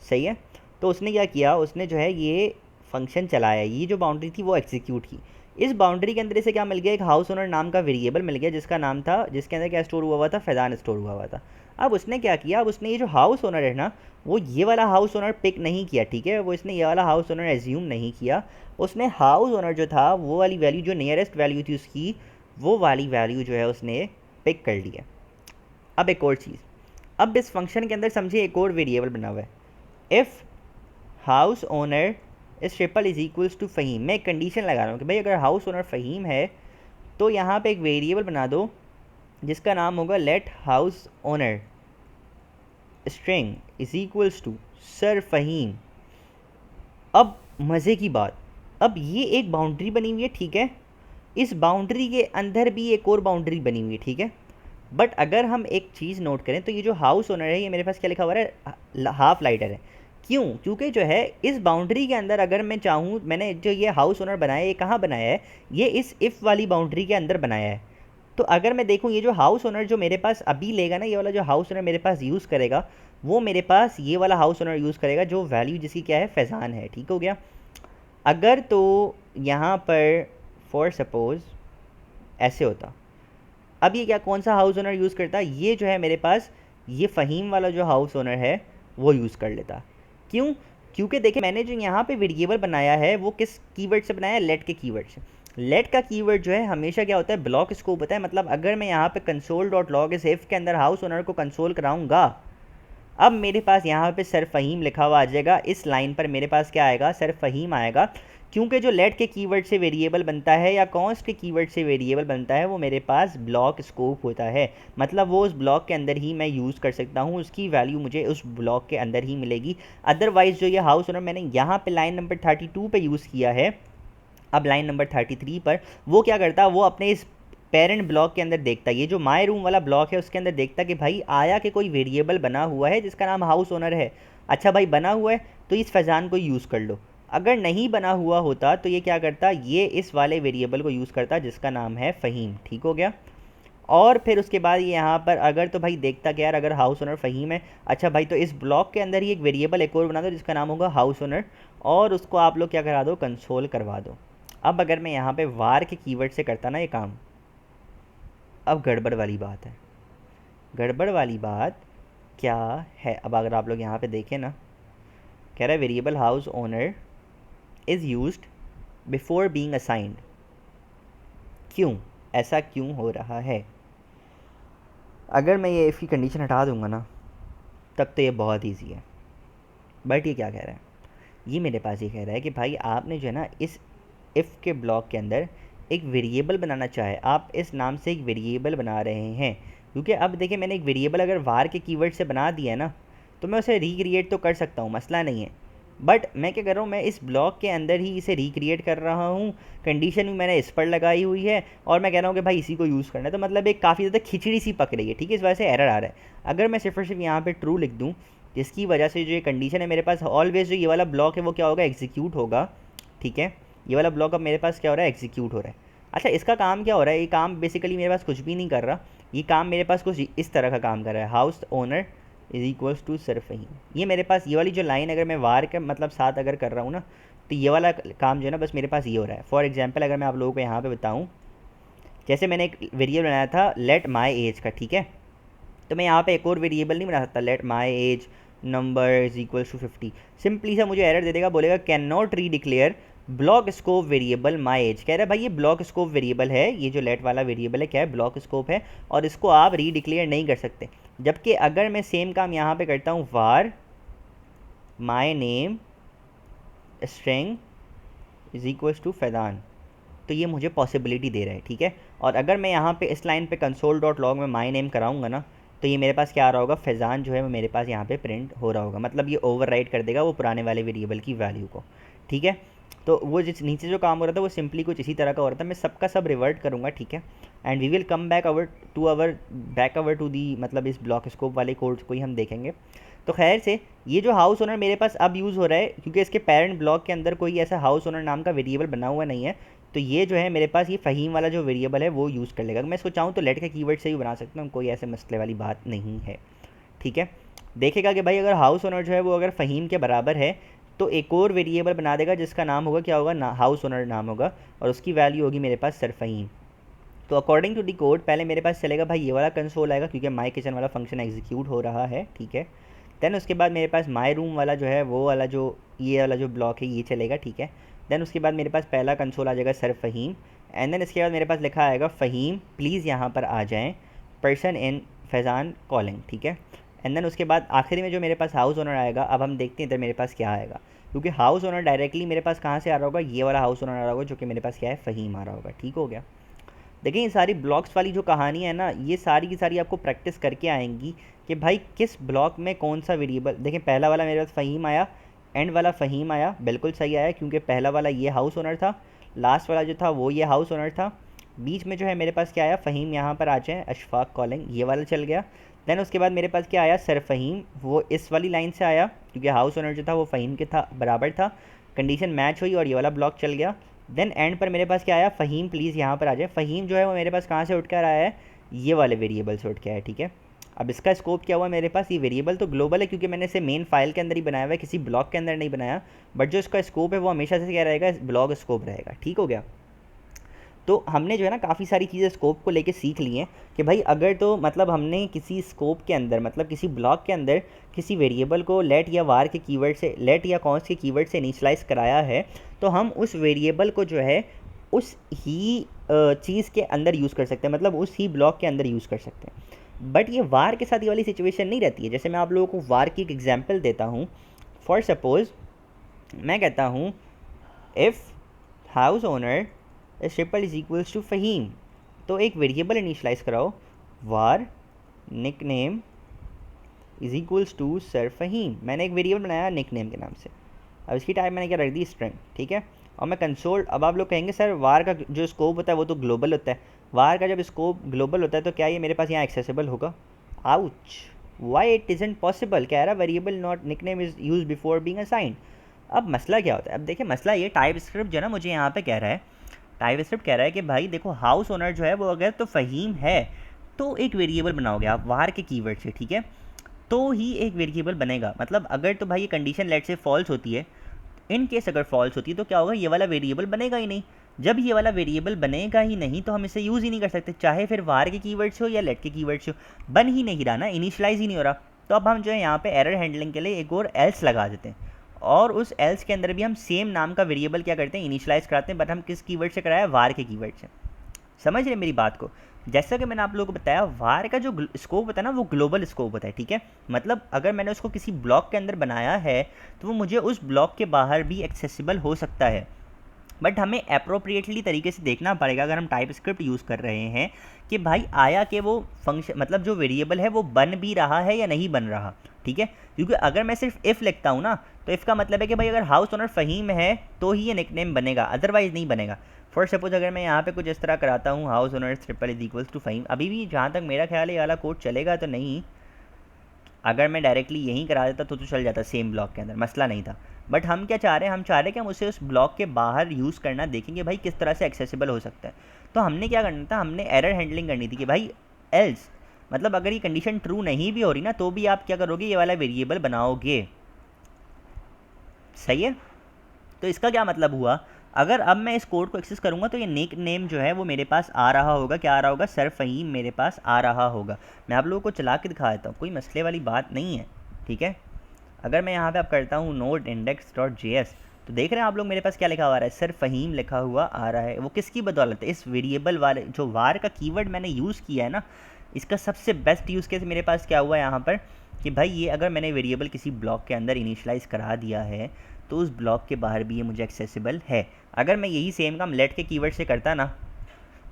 सही है, तो उसने क्या किया, उसने जो है ये फंक्शन चलाया, ये जो बाउंड्री थी वो एग्जीक्यूट की। इस बाउंड्री के अंदर इसे क्या मिल गया, एक हाउस ओनर नाम का वेरिएबल मिल गया जिसका नाम था, जिसके अंदर क्या स्टोर हुआ था, फैज़ान स्टोर हुआ था। अब उसने क्या किया, अब उसने ये जो हाउस ओनर है ना, वो ये वाला हाउस ओनर पिक नहीं किया, ठीक है, वो इसने ये वाला हाउस ओनर एज्यूम नहीं किया। उसने हाउस ओनर जो था वो वाली वैल्यू जो नियरेस्ट वैल्यू थी उसकी, वो वाली वैल्यू जो है उसने पिक कर ली है। अब एक और चीज़, अब इस फंक्शन के अंदर समझिए एक और वेरिएबल बना हुआ है, if house owner is triple is equals to Faheem. मैं एक कंडीशन लगा रहा हूँ कि भाई अगर हाउस ओनर फ़हीम है तो यहाँ पे एक वेरिएबल बना दो जिसका नाम होगा let house owner string is equals to sir Faheem. अब मज़े की बात, अब ये एक बाउंड्री बनी हुई है, ठीक है, इस बाउंड्री के अंदर भी एक और बाउंड्री बनी हुई है, ठीक है। बट अगर हम एक चीज़ नोट करें तो ये जो हाउस ओनर है ये मेरे पास क्या लिखा हुआ है, हाफ लाइटर है। क्यों, क्योंकि जो है इस बाउंड्री के अंदर अगर मैं चाहूँ, मैंने जो ये हाउस ओनर बनाया है ये कहाँ बनाया है, ये इस इफ़ वाली बाउंड्री के अंदर बनाया है। तो अगर मैं देखूँ ये जो हाउस ओनर जो मेरे पास अभी लेगा ना, ये वाला जो हाउस ओनर मेरे पास यूज़ करेगा, वो मेरे पास ये वाला हाउस ओनर यूज़ करेगा जो वैल्यू जिसकी क्या है, फैज़ान है, ठीक हो गया। अगर तो यहाँ पर फॉर सपोज़ ऐसे होता, अब ये क्या कौन सा हाउस ओनर यूज़ करता, ये जो है मेरे पास ये फ़हीम वाला जो हाउस ओनर है वो यूज़ कर लेता। क्यों, क्योंकि देखिए मैंने जो यहाँ पे वेरिएबल बनाया है वो किस कीवर्ड से बनाया है, लेट के कीवर्ड से। लेट का कीवर्ड जो है हमेशा क्या होता है, ब्लॉक स्कोप होता है। मतलब अगर मैं यहाँ पे कंसोल डॉट लॉग इस इफ के अंदर हाउस ओनर को कंसोल कराऊंगा, अब मेरे पास यहाँ पे सर फ़हीम लिखा हुआ आ जाएगा, इस लाइन पर मेरे पास क्या आएगा, सर फ़हीम आएगा। क्योंकि जो लेट के कीवर्ड से वेरिएबल बनता है या कॉन्स्ट के कीवर्ड से वेरिएबल बनता है वो मेरे पास ब्लॉक स्कोप होता है। मतलब वो उस ब्लॉक के अंदर ही मैं यूज़ कर सकता हूँ, उसकी वैल्यू मुझे उस ब्लॉक के अंदर ही मिलेगी। अदरवाइज़ जो ये हाउस ओनर मैंने यहाँ पे लाइन नंबर 32 पे यूज़ किया है, अब लाइन नंबर 33 पर वो क्या करता है, वो अपने इस पेरेंट ब्लॉक के अंदर देखता है, ये जो माई रूम वाला ब्लॉक है उसके अंदर देखता कि भाई आया कि कोई वेरिएबल बना हुआ है जिसका नाम हाउस ओनर है। अच्छा भाई बना हुआ है तो इस फैज़ान को यूज़ कर लो। अगर नहीं बना हुआ होता तो ये क्या करता, ये इस वाले वेरिएबल को यूज़ करता जिसका नाम है फ़हीम, ठीक हो गया। और फिर उसके बाद ये यहाँ पर अगर तो भाई देखता कि यार अगर हाउस ओनर फ़हीम है, अच्छा भाई तो इस ब्लॉक के अंदर ही एक वेरिएबल एक और बना दो जिसका नाम होगा हाउस ओनर, और उसको आप लोग क्या करा दो, कंसोल करवा दो। अब अगर मैं यहाँ पे वार के कीवर्ड से करता ना ये काम, अब गड़बड़ वाली बात है। गड़बड़ वाली बात क्या है, अब अगर आप लोग यहाँ पे देखें ना, कह रहा है variable house owner is used before being assigned. क्यों, ऐसा क्यों हो रहा है? अगर मैं ये इफ़ की कंडीशन हटा दूंगा ना तब तो ये बहुत ईजी है। बट ये क्या कह रहा है, ये मेरे पास ये कह रहा है कि भाई आपने जो है ना इस इफ़ के ब्लॉक के अंदर एक वेरिएबल बनाना चाहे, आप इस नाम से एक वेरिएबल बना रहे हैं। क्योंकि अब देखिए मैंने एक वेरिएबल अगर वार के कीवर्ड से बना दिया है ना, तो मैं उसे रिक्रिएट तो कर सकता हूँ, मसला नहीं है। बट मैं क्या कर रहा हूँ, मैं इस ब्लॉक के अंदर ही इसे रिक्रिएट कर रहा हूँ, कंडीशन भी मैंने इस पर लगाई हुई है, और मैं कह रहा हूँ कि भाई इसी को यूज़ करना है। तो मतलब एक काफ़ी ज़्यादा खिचड़ी सी पक रही है, ठीक है, इस वजह से एरर आ रहा है। अगर मैं सिर्फ और सिर्फ यहाँ पे ट्रू लिख दूँ, जिसकी वजह से जो ये कंडीशन है मेरे पास, ऑलवेज जो ये वाला ब्लॉक है वो क्या होगा, एग्जीक्यूट होगा, ठीक है। ये वाला ब्लॉक अब मेरे पास क्या हो रहा है, एग्जीक्यूट हो रहा है। अच्छा, इसका काम क्या हो रहा है, ये काम बेसिकली मेरे पास कुछ भी नहीं कर रहा, ये काम मेरे पास कुछ इस तरह का काम कर रहा है, house owner is equals to सरफ़हीम। ये मेरे पास ये वाली जो लाइन अगर मैं वार के मतलब साथ अगर कर रहा हूँ ना, तो ये वाला काम जो है ना बस मेरे पास ये हो रहा है। फॉर एग्जांपल अगर मैं आप लोगों को यहाँ पे बताऊँ, जैसे मैंने एक वेरिएबल बनाया था लेट माई एज का, ठीक है, तो मैं यहाँ पे एक और वेरिएबल नहीं बना सकता, let my age number is equals to 50। Simply सा मुझे एरर दे देगा, बोलेगा can not redeclare block scope variable my age. कह रहा है भाई ये ब्लॉक स्कोप वेरिएबल है, ये जो लेट वाला वेरिएबल है क्या है, ब्लॉक स्कोप है, और इसको आप री डिक्लेयर नहीं कर सकते। जबकि अगर मैं सेम काम यहाँ पे करता हूँ, var my name string is equals to Faidan, तो ये मुझे पॉसिबिलिटी दे रहा है, ठीक है। और अगर मैं यहाँ पे इस लाइन पे कंसोल डॉट लॉग में माई नेम कराऊंगा ना, तो ये मेरे पास क्या आ रहा होगा, फैज़ान जो है वो मेरे पास यहाँ पे प्रिंट हो रहा होगा। मतलब ये ओवरराइट कर देगा वो पुराने वाले वेरिएबल की वैल्यू को, ठीक है। तो वो जिस नीचे जो काम हो रहा था वो सिंपली कुछ इसी तरह का हो रहा था। मैं सबका सब रिवर्ट करूँगा, ठीक है, and we will come back our to the मतलब इस ब्लॉक स्कोप वाले कोड को ही हम देखेंगे। तो खैर से ये जो हाउस ओनर मेरे पास अब यूज़ हो रहा है, क्योंकि इसके पेरेंट ब्लॉक के अंदर कोई ऐसा हाउस ओनर नाम का वेरिएबल बना हुआ नहीं है, तो ये जो है मेरे पास ये फ़हीम वाला जो वेरिएबल है वो यूज़ कर लेगा। मैं इसको चाहूँ तो लेट के कीवर्ड से भी बना सकता हूँ, कोई ऐसे मसले वाली बात नहीं है, ठीक है। देखेगा कि भाई अगर हाउस ओनर जो है वो अगर फ़हीम के बराबर है, तो एक और वेरिएबल बना देगा जिसका नाम होगा क्या होगा, ना हाउस ओनर नाम होगा, और उसकी वैल्यू होगी मेरे पास सरफ़हीम। तो अकॉर्डिंग टू दी कोड पहले मेरे पास चलेगा भाई ये वाला कंसोल आएगा, क्योंकि माई किचन वाला फंक्शन एग्जीक्यूट हो रहा है, ठीक है। देन उसके बाद मेरे पास माई रूम वाला जो है वो वाला जो ये वाला जो ब्लॉक है ये चलेगा, ठीक है। देन उसके बाद मेरे पास पहला कंसोल आ जाएगा सर फ़हीम, एंड देन इसके बाद मेरे पास लिखा आएगा फ़हीम प्लीज़ यहाँ पर आ जाएँ, पर्सन इन फैज़ान कॉलिंग, ठीक है। एंड देन उसके बाद आखिरी में जो मेरे पास हाउस ओनर आएगा, अब हम देखते हैं इधर मेरे पास क्या आएगा, क्योंकि हाउस ओनर डायरेक्टली मेरे पास कहाँ से आ रहा होगा, ये वाला हाउस ओनर आ रहा होगा जो कि मेरे पास क्या है, फ़हीम आ रहा होगा, ठीक हो गया। देखिए ये सारी ब्लॉक्स वाली जो कहानी है ना, ये सारी की सारी आपको प्रैक्टिस करके आएंगी कि भाई किस ब्लॉक में कौन सा वेरिएबल। देखिए पहला वाला मेरे पास फ़हीम आया, एंड वाला फ़हीम आया, बिल्कुल सही आया, क्योंकि पहला वाला ये हाउस ओनर था, लास्ट वाला जो था वो ये हाउस ओनर था, बीच में जो है मेरे पास क्या आया, फ़हीम यहाँ पर आ जाए, अशफाक कॉलिंग, ये वाला चल गया। देन उसके बाद मेरे पास क्या आया, सर फ़हीम, वो इस वाली लाइन से आया, क्योंकि हाउस ओनर जो था वो फ़हीम के था बराबर था, कंडीशन मैच हुई और ये वाला ब्लॉक चल गया। देन एंड पर मेरे पास क्या आया, फ़हीम प्लीज़ यहाँ पर आ जाए। फ़हीम जो है वो मेरे पास कहाँ से उठ कर आया है, ये वाले वेरिएबल से उठ के आया, ठीक है। अब इसका स्कोप क्या हुआ मेरे पास, ये वेरिएबल तो ग्लोबल है क्योंकि मैंने इसे मेन फाइल के अंदर ही बनाया हुआ है, किसी ब्लॉक के अंदर नहीं बनाया, बट जो इसका स्कोप है वो हमेशा से क्या रहेगा, ब्लॉक स्कोप रहेगा, ठीक हो गया। तो हमने जो है ना काफ़ी सारी चीज़ें स्कोप को लेके सीख ली हैं कि भाई अगर तो मतलब हमने किसी स्कोप के अंदर मतलब किसी ब्लॉक के अंदर किसी वेरिएबल को लेट या वार के कीवर्ड से, लेट या कॉन्स्ट के कीवर्ड से इनिशियलाइज कराया है, तो हम उस वेरिएबल को जो है उस ही चीज़ के अंदर यूज़ कर सकते हैं, मतलब उस ही ब्लॉक के अंदर यूज़ कर सकते हैं। बट ये वार के साथ ये वाली सिचुएशन नहीं रहती है। जैसे मैं आप लोगों को वार की एक एग्जांपल देता हूँ। फॉर सपोज़ मैं कहता हूँ if house owner triple is equals to Faheem, तो एक वेरिएबल इनिशियलाइज कराओ, var nick name is equals to sir Faheem. मैंने एक वेरिएबल बनाया निक नेम के नाम से, अब इसकी टाइप मैंने क्या रख दी, स्ट्रिंग, ठीक है। और मैं कंसोल, अब आप लोग कहेंगे सर वार का जो स्कोप होता है वो तो ग्लोबल होता है, वार का जब स्कोप ग्लोबल होता है तो क्या ये मेरे पास यहाँ एक्सेसिबल होगा, ouch, why it isn't possible, कह रहा variable not nickname is use before being assigned. अब मसला क्या होता है, अब देखिए मसला ये टाइप स्क्रिप्ट जो है ना मुझे यहाँ पे कह रहा है, टाइप स्क्रिप्ट कह रहा है कि भाई देखो हाउस ओनर जो है वो अगर तो फ़हीम है तो एक वेरिएबल बनाओगे आप वार के कीवर्ड से, ठीक है, तो ही एक वेरिएबल बनेगा। मतलब अगर तो भाई ये कंडीशन लेट से फॉल्स होती है, इन केस अगर फॉल्स होती है तो क्या होगा, ये वाला वेरिएबल बनेगा ही नहीं। जब ये वाला वेरिएबल बनेगा ही नहीं तो हम इसे यूज़ ही नहीं कर सकते, चाहे फिर वार के कीवर्ड से हो या लेट के कीवर्ड से हो, बन ही नहीं रहा ना, इनिशियलाइज ही नहीं हो रहा। तो अब हम जो है यहाँ पे एरर हैंडलिंग के लिए एक और एल्स लगा देते हैं, और उस एल्स के अंदर भी हम सेम नाम का वेरिएबल क्या करते हैं, इनिशियलाइज कराते हैं, बट हम किस कीवर्ड से कराया, वार के कीवर्ड से। समझ रहे मेरी बात को। जैसा कि मैंने आप लोगों को बताया वार का जो स्कोप होता है ना वो ग्लोबल स्कोप होता है, ठीक है। मतलब अगर मैंने उसको किसी ब्लॉक के अंदर बनाया है तो वो मुझे उस ब्लॉक के बाहर भी एक्सेसिबल हो सकता है। बट हमें अप्रोप्रिएटली तरीके से देखना पड़ेगा अगर हम टाइप स्क्रिप्ट यूज़ कर रहे हैं कि भाई आया कि वो फंक्शन मतलब जो वेरिएबल है वो बन भी रहा है या नहीं बन रहा, ठीक है। क्योंकि अगर मैं सिर्फ इफ़ लिखता हूँ ना तो इफ़ का मतलब है कि भाई अगर हाउस ओनर फ़हीम है तो ही ये निकनेम बनेगा, अदरवाइज़ नहीं बनेगा। फॉर सपोज अगर मैं यहाँ पे कुछ इस तरह कराता हूँ house owner triple is equals to Faheem, अभी भी जहाँ तक मेरा ख्याल है ये वाला कोड चलेगा तो नहीं। अगर मैं डायरेक्टली यहीं करा देता तो चल जाता सेम ब्लॉक के अंदर, मसला नहीं था। बट हम क्या चाह रहे हैं, हम चाह रहे हैं कि हम उसे उस ब्लॉक के बाहर यूज़ करना देखेंगे भाई किस तरह से एक्सेसिबल हो सकता है। तो हमने क्या करना था, हमने एरर हैंडलिंग करनी थी कि भाई एल्स मतलब अगर ये कंडीशन ट्रू नहीं भी हो रही ना तो भी आप क्या करोगे, ये वाला वेरिएबल बनाओगे, सही है। तो इसका क्या मतलब हुआ, अगर अब मैं इस कोड को एक्सेस करूँगा तो ये निक नेम जो है वो मेरे पास आ रहा होगा, क्या आ रहा होगा, सर फ़हीम मेरे पास आ रहा होगा। मैं आप लोगों को चला के दिखा देता हूँ, कोई मसले वाली बात नहीं है, ठीक है। अगर मैं यहाँ पे अब करता हूँ नोड इंडेक्स डॉट जेएस तो देख रहे हैं आप लोग मेरे पास क्या लिखा हुआ आ रहा है, सर फ़हीम लिखा हुआ आ रहा है। वो किसकी बदौलत है, इस वेरिएबल वाले जो वार का कीवर्ड मैंने यूज़ किया है ना, इसका सबसे बेस्ट यूज़ केस मेरे पास क्या हुआ यहाँ पर कि भाई ये अगर मैंने वेरिएबल किसी ब्लॉक के अंदर इनिशलाइज करा दिया है तो उस ब्लॉक के बाहर भी ये मुझे एक्सेसिबल है। अगर मैं यही सेम काम लेट के कीवर्ड से करता ना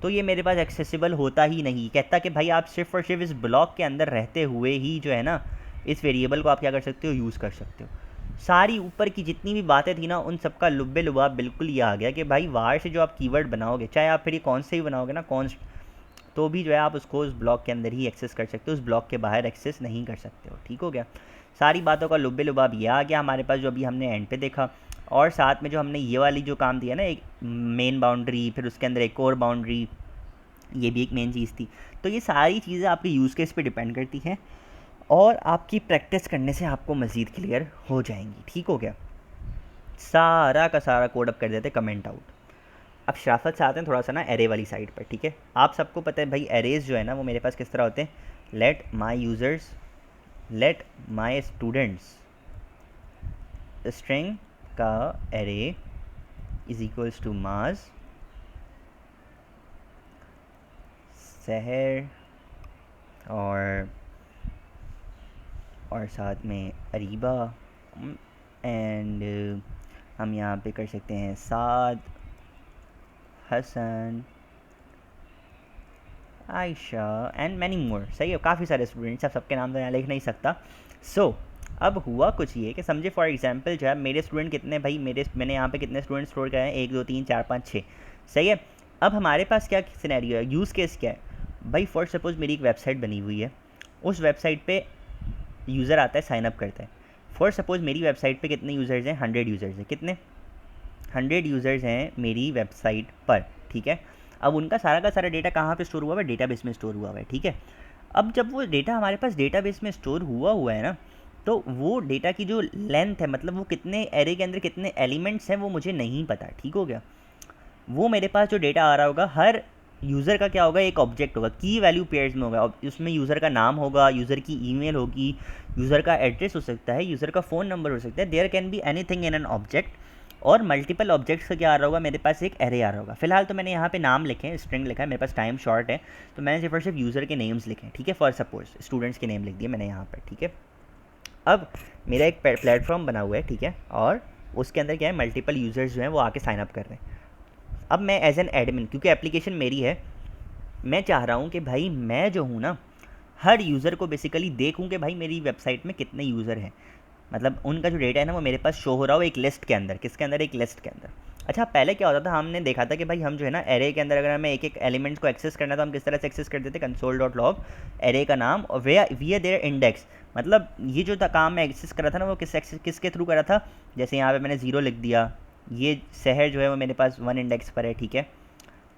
तो ये मेरे पास एक्सेसिबल होता ही नहीं, कहता कि भाई आप सिर्फ और सिर्फ इस ब्लॉक के अंदर रहते हुए ही जो है ना इस वेरिएबल को आप क्या कर सकते हो, यूज़ कर सकते हो। सारी ऊपर की जितनी भी बातें थी ना उन सबका लुब्बे लुबाब बिल्कुल ये आ गया कि भाई वार से जो आप कीवर्ड बनाओगे, चाहे आप फिर ये कौन से ही बनाओगे ना कॉन्स्ट, तो भी जो है आप उसको उस ब्लॉक के अंदर ही एक्सेस कर सकते हो, उस ब्लॉक के बाहर एक्सेस नहीं कर सकते हो, ठीक हो गया। सारी बातों का लुब्बे लुबाब ये आ गया हमारे पास जो अभी हमने एंड पे देखा। और साथ में जो हमने ये वाली जो काम दिया ना, एक मेन बाउंड्री फिर उसके अंदर एक और बाउंड्री, ये भी एक मेन चीज़ थी। तो ये सारी चीज़ें आपके यूज़ केस पे डिपेंड करती हैं और आपकी प्रैक्टिस करने से आपको मज़ीद क्लियर हो जाएंगी, ठीक हो गया। सारा का सारा कोड अप कर देते कमेंट आउट। अब शराफत से आते हैं थोड़ा सा ना एरे वाली साइड पर, ठीक है। आप सबको पता है भाई एरेज जो है ना वो मेरे पास किस तरह होते हैं, let my users let my students string का एरे इज इक्वल्स टू माज सहर और साथ में अरीबा एंड हम यहाँ पे कर सकते हैं Saad, Hasan, Ayesha and many more, सही है। काफ़ी सारे स्टूडेंट्स, अब सबके नाम तो यहाँ लिख नहीं सकता। अब हुआ कुछ ये कि समझे फॉर एग्जांपल जो है मेरे स्टूडेंट कितने भाई, मैंने यहाँ पे कितने स्टूडेंट स्टोर किए हैं, 1 2 3 4 5 6, सही है। अब हमारे पास क्या सिनेरियो है, यूज़ केस क्या है भाई, फॉर सपोज़ मेरी एक वेबसाइट बनी हुई है, उस वेबसाइट पे यूज़र आता है, साइन अप करता है। फॉर सपोज़ मेरी वेबसाइट पे कितने यूज़र्स हैं, 100 यूज़र्स हैं, कितने 100 यूज़र्स हैं मेरी वेबसाइट पर, ठीक है। अब उनका सारा का सारा डेटा कहाँ पे स्टोर हुआ है, डेटाबेस में स्टोर हुआ है, ठीक है। अब जब वो डेटा हमारे पास डेटाबेस में स्टोर हुआ है ना, तो वो डेटा की जो लेंथ है, मतलब वो कितने एरे के अंदर कितने एलिमेंट्स हैं वो मुझे नहीं पता, ठीक हो गया। वो मेरे पास जो डेटा आ रहा होगा, हर यूज़र का क्या होगा, एक ऑब्जेक्ट होगा, की वैल्यू पेयर्स में होगा, उसमें यूज़र का नाम होगा, यूज़र की ईमेल होगी, यूज़र का एड्रेस हो सकता है, यूज़र का फ़ोन नंबर हो सकता है, there can be anything in an object. और मल्टीपल ऑब्जेक्ट्स का क्या आ रहा होगा, मेरे पास एक एरे आ रहा होगा। फिलहाल तो मैंने यहाँ पे नाम लिखे हैं, स्ट्रिंग लिखा है, मेरे पास टाइम शॉर्ट है तो मैंने सिर्फ और सिर्फ यूज़र के नेम्स लिखे हैं, ठीक है। फॉर सपोज स्टूडेंट्स के नेम लिख दिए मैंने यहाँ पर, ठीक है। अब मेरा एक प्लेटफॉर्म बना हुआ है, ठीक है, और उसके अंदर क्या है, मल्टीपल यूज़र्स जो हैं वो आके साइन अप कर रहे हैं। अब मैं एज एन एडमिन, क्योंकि एप्लीकेशन मेरी है, मैं चाह रहा हूँ कि भाई मैं जो हूँ ना हर यूज़र को बेसिकली देखूँ कि भाई मेरी वेबसाइट में कितने यूज़र हैं, मतलब उनका जो डेटा है ना वो मेरे पास शो हो रहा हो एक लिस्ट के अंदर, किसके अंदर, एक लिस्ट के अंदर। अच्छा पहले क्या होता था, हमने देखा था कि भाई हम जो है ना एरे के अंदर अगर हमें एक एक एलिमेंट्स को एक्सेस करना तो हम किस तरह से एक्सेस करते थे, कंसोल डॉट लॉग एरे का नाम और वी देयर इंडेक्स, मतलब ये जो था काम मैं एक्सेस करा था ना वो किसके थ्रू करा था, जैसे यहाँ पे मैंने 0 लिख दिया, ये शहर जो है वो मेरे पास 1 इंडेक्स पर है, ठीक है।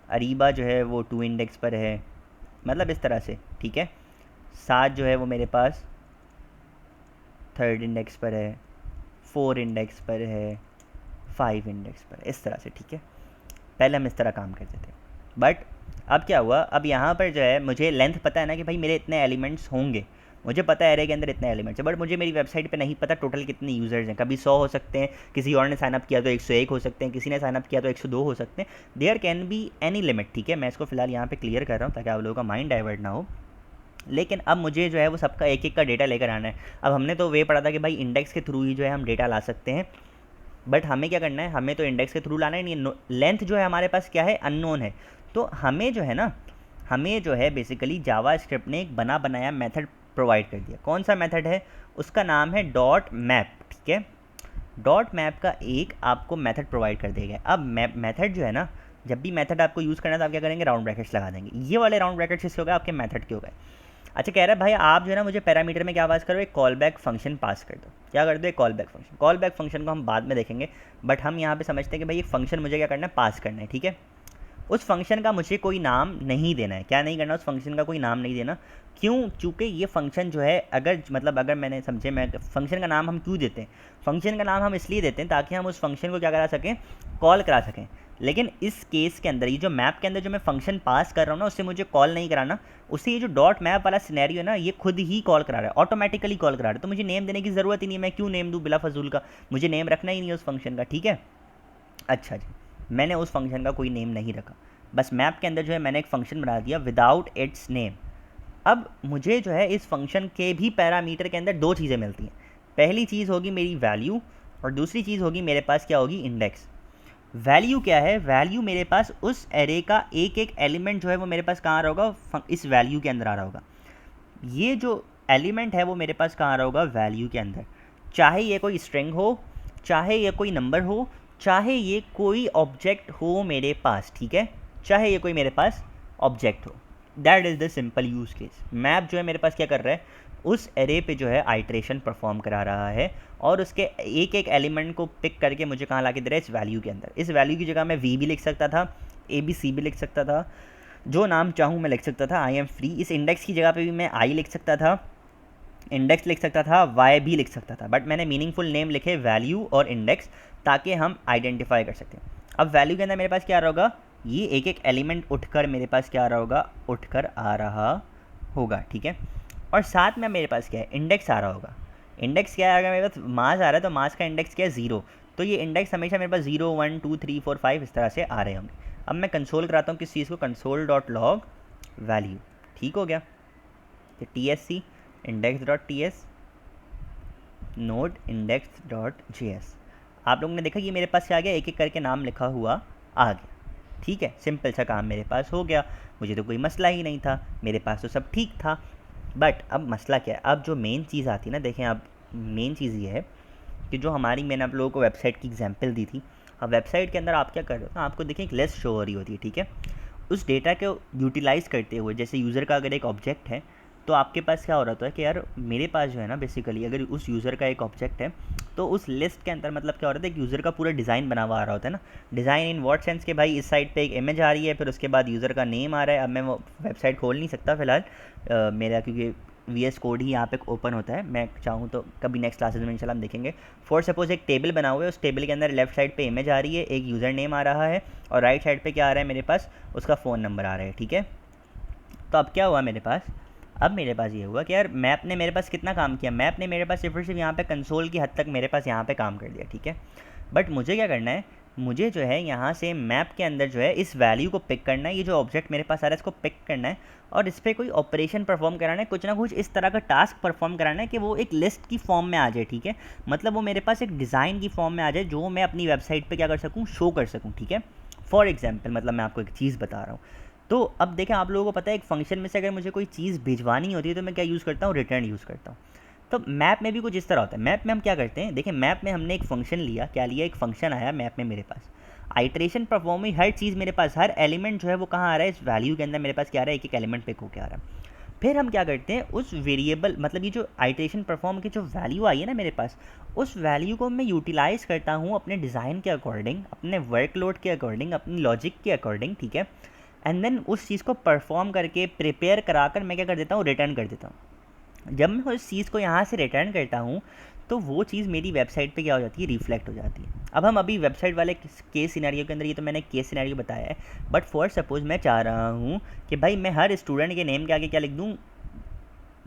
अरीबा जो है वो 2 इंडेक्स पर है, मतलब इस तरह से, ठीक है। सात जो है वो मेरे पास 3rd इंडेक्स पर है, 4 इंडेक्स पर है, 5 इंडेक्स पर, इस तरह से, ठीक है। पहले हम इस तरह काम करते थे, बट अब क्या हुआ, अब यहाँ पर जो है मुझे लेंथ पता है ना कि भाई मेरे इतने एलिमेंट्स होंगे, मुझे पता है एरे के अंदर इतने एलिमेंट्स हैं, बट मुझे मेरी वेबसाइट पे नहीं पता टोटल कितने यूज़र्स हैं। कभी 100 हो सकते हैं, किसी और ने साइनअप किया तो 101 हो सकते हैं, किसी ने साइनअप किया तो 102 हो सकते हैं, there can be any limit, ठीक है। मैं इसको फिलहाल यहाँ पे क्लियर कर रहा हूँ ताकि आप लोगों का माइंड डाइवर्ट ना हो। लेकिन अब मुझे जो है वो सबका एक एक का डेटा लेकर आना है। अब हमने तो वे पढ़ा था कि भाई इंडेक्स के थ्रू ही जो है हम डेटा ला सकते हैं, बट हमें क्या करना है, हमें तो इंडेक्स के थ्रू लाना ही नहीं है। लेंथ जो है हमारे पास क्या है, अननोन है। तो हमें जो है ना, हमें जो है बेसिकली जावास्क्रिप्ट ने एक बना बनाया मेथड प्रोवाइड कर दिया। कौन सा मेथड है, उसका नाम है डॉट मैप, ठीक है। डॉट मैप का एक आपको मेथड प्रोवाइड कर दिया गया। अब मेथड जो है ना, जब भी मेथड आपको यूज़ करना है तो आप क्या करेंगे, राउंड ब्रैकेट्स लगा देंगे। ये वाले राउंड ब्रैकेट्स किसके हो गए, आपके मेथड के हो गए। अच्छा, कह रहा है भाई आप जो है ना मुझे पैरामीटर में क्या पास करो, एक कॉल बैक फंक्शन पास कर दो। क्या कर दो, एक call back function. Call back function को हम बाद में देखेंगे, बट हम यहाँ पे समझते हैं कि भाई एक फंक्शन मुझे क्या करना है, पास करना है, ठीक है। उस फंक्शन का मुझे कोई नाम नहीं देना है। क्या नहीं करना, उस फंक्शन का कोई नाम नहीं देना। क्यों, चूँकि ये फंक्शन जो है, अगर मतलब अगर मैंने समझे, मैं फंक्शन का नाम हम क्यों देते हैं, फंक्शन का नाम हम इसलिए देते हैं ताकि हम उस फंक्शन को क्या करा सकें, कॉल करा सकें। लेकिन इस केस के अंदर, ये जो मैप के अंदर जो मैं फंक्शन पास कर रहा हूँ ना, उससे मुझे कॉल नहीं कराना। उससे ये जो डॉट मैप वाला सिनेरियो है ना, ये खुद ही कॉल करा रहा है, ऑटोमेटिकली कॉल करा रहा है। तो मुझे नेम देने की ज़रूरत ही नहीं है। मैं क्यों नेम दूँ बिला फजूल का, मुझे नेम रखना ही नहीं है उस फंक्शन का, ठीक है। अच्छा जी, मैंने उस फंक्शन का कोई नेम नहीं रखा, बस मैप के अंदर जो है मैंने एक फ़ंक्शन बना दिया विदाउट इट्स नेम। अब मुझे जो है इस फंक्शन के भी पैरामीटर के अंदर दो चीज़ें मिलती हैं। पहली चीज़ होगी मेरी वैल्यू, और दूसरी चीज़ होगी मेरे पास क्या होगी, इंडेक्स। वैल्यू क्या है, वैल्यू मेरे पास उस एरे का एक एक एलिमेंट जो है वो मेरे पास कहाँ आ रहा होगा, इस वैल्यू के अंदर आ रहा होगा। ये जो एलिमेंट है वो मेरे पास कहाँ आ रहा होगा, वैल्यू के अंदर। चाहे ये कोई स्ट्रिंग हो, चाहे ये कोई नंबर हो, चाहे ये कोई ऑब्जेक्ट हो मेरे पास, ठीक है, चाहे ये कोई मेरे पास ऑब्जेक्ट हो। That is the simple use case. Map जो है मेरे पास क्या कर रहा है, उस एरे पे जो है आइट्रेशन परफॉर्म करा रहा है, और उसके एक एक एलिमेंट को पिक करके मुझे कहाँ ला के दे रहा है, इस वैल्यू के अंदर। इस वैल्यू की जगह मैं वी भी लिख सकता था, ए बी सी भी लिख सकता था, जो नाम चाहूँ मैं लिख सकता था, आई एम फ्री। इस इंडेक्स की जगह पे भी मैं आई लिख सकता था, इंडेक्स लिख सकता था, वाई भी लिख सकता था, बट मैंने मीनिंगफुल नेम लिखे वैल्यू और इंडेक्स, ताकि हम आइडेंटिफाई कर सकते हैं। अब वैल्यू के अंदर मेरे पास क्या आ रहा होगा, ये एक एक एलिमेंट उठकर मेरे पास क्या आ रहा होगा, उठकर आ रहा होगा, ठीक है। और साथ में मेरे पास क्या है, इंडेक्स आ रहा होगा। इंडेक्स क्या है, अगर मेरे पास मास आ रहा है तो मास का इंडेक्स क्या है, 0। तो ये इंडेक्स हमेशा मेरे पास 0 1 2 3 4 5 इस तरह से आ रहे होंगे। अब मैं कंसोल कराता हूँ किस चीज़ को, कंसोल डॉट लॉग वैल्यू, ठीक हो गया। तो T S C index dot T S node index dot J S. आप लोगों ने देखा कि मेरे पास क्या आ गया, एक एक करके नाम लिखा हुआ आ गया, ठीक है। सिंपल सा काम मेरे पास हो गया, मुझे तो कोई मसला ही नहीं था, मेरे पास तो सब ठीक था। बट अब मसला क्या है, अब जो मेन चीज़ आती है ना, देखें अब मेन चीज़ ये है कि जो हमारी, मैंने आप लोगों को वेबसाइट की एग्जांपल दी थी। अब वेबसाइट के अंदर आप क्या कर रहे हो, तो आपको देखें एक लिस्ट शो हो रही होती है, ठीक है। उस डेटा को यूटिलाइज़ करते हुए, जैसे यूज़र का अगर एक ऑब्जेक्ट है, तो आपके पास क्या हो रहा है कि यार मेरे पास जो है ना, बेसिकली अगर उस यूज़र का एक ऑब्जेक्ट है, तो उस लिस्ट के अंदर मतलब क्या हो रहा है, एक यूज़र का पूरा डिज़ाइन बना हुआ आ रहा होता है ना। डिज़ाइन इन व्हाट सेंस के भाई, इस साइड पे एक इमेज आ रही है, फिर उसके बाद यूज़र का नेम आ रहा है। अब मैं वो वेबसाइट खोल नहीं सकता फ़िलहाल मेरा, क्योंकि VS कोड ही यहाँ पे ओपन होता है। मैं चाहूँ तो कभी नेक्स्ट क्लासेस में इंशाल्लाह हम देखेंगे। फॉर सपोज एक टेबल बना हुआ है, उस टेबल के अंदर लेफ्ट साइड पे इमेज आ रही है, एक यूज़र नेम आ रहा है, और राइट साइड पे क्या आ रहा है मेरे पास, उसका फ़ोन नंबर आ रहा है, ठीक है। तो अब क्या हुआ मेरे पास, अब मेरे पास ये हुआ कि यार मैप ने मेरे पास कितना काम किया, मैप ने मेरे पास सिर्फ और सिर्फ यहाँ पे कंसोल की हद तक मेरे पास यहाँ पे काम कर दिया, ठीक है। बट मुझे क्या करना है, मुझे जो है यहाँ से मैप के अंदर जो है इस वैल्यू को पिक करना है, ये जो ऑब्जेक्ट मेरे पास आ रहा है इसको पिक करना है, और इस पर कोई ऑपरेशन परफॉर्म कराना है, कुछ ना कुछ इस तरह का टास्क परफॉर्म कराना है कि वो एक लिस्ट की फॉर्म में आ जाए, ठीक है। मतलब वो मेरे पास एक डिज़ाइन की फॉर्म में आ जाए, जो मैं अपनी वेबसाइट पर क्या कर सकूँ, शो कर सकूँ, ठीक है। फॉर एग्जाम्पल, मतलब मैं आपको एक चीज़ बता रहा हूँ। तो अब देखें, आप लोगों को पता है एक फ़ंक्शन में से अगर मुझे कोई चीज़ भिजवानी होती है तो मैं क्या यूज़ करता हूँ, रिटर्न यूज़ करता हूँ। तो मैप में भी कुछ इस तरह होता है। मैप में हम क्या करते हैं, देखिए मैप में हमने एक फ़ंक्शन लिया, क्या लिया, एक फ़ंक्शन आया मैप में मेरे पास, आइट्रेशन परफॉर्म हुई, हर चीज़ मेरे पास, हर एलिमेंट जो है वो कहाँ आ रहा है, इस वैल्यू के अंदर मेरे पास क्या आ रहा है, एक एक एलिमेंट पिक होकर आ रहा है। फिर हम क्या करते हैं, उस वेरिएबल, मतलब ये जो आइट्रेशन परफॉर्म की जो वैल्यू आई है ना मेरे पास, उस वैल्यू को मैं यूटिलाइज़ करता हूँ अपने डिज़ाइन के अकॉर्डिंग, अपने वर्कलोड के अकॉर्डिंग, अपनी लॉजिक के अकॉर्डिंग, ठीक है। एंड देन उस चीज़ को परफॉर्म करके प्रिपेयर कराकर मैं क्या कर देता हूँ, रिटर्न कर देता हूँ। जब मैं उस चीज़ को यहाँ से रिटर्न करता हूँ, तो वो चीज़ मेरी वेबसाइट पे क्या हो जाती है, रिफ्लेक्ट हो जाती है। अब हम अभी वेबसाइट वाले केस सिनेरियो के अंदर, ये तो मैंने केस सिनेरियो बताया है, बट फॉर सपोज मैं चाह रहा हूँ कि भाई मैं हर स्टूडेंट के नेम के आगे क्या लिख दूँ,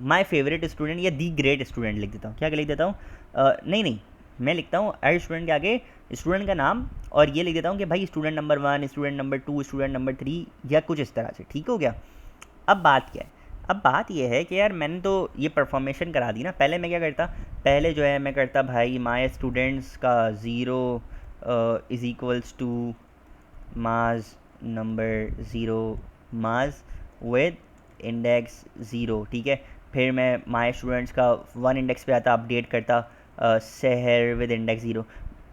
माई फेवरेट स्टूडेंट या दी ग्रेट स्टूडेंट लिख देता हूँ। क्या लिख देता हूँ, नहीं, मैं लिखता हूँ हर स्टूडेंट के आगे स्टूडेंट का नाम, और ये लिख देता हूँ कि भाई student number 1, student number 2, student number 3, या कुछ इस तरह से, ठीक हो गया। अब बात क्या है, अब बात ये है कि यार मैंने तो ये परफॉर्मेशन करा दी ना। पहले मैं क्या करता, पहले जो है मैं करता भाई माई स्टूडेंट्स का 0 is equals to mass number zero mass with index zero, ठीक है। फिर मैं माय स्टूडेंट्स का 1 इंडेक्स पे आता, अपडेट करता शहर विद इंडेक्स ज़ीरो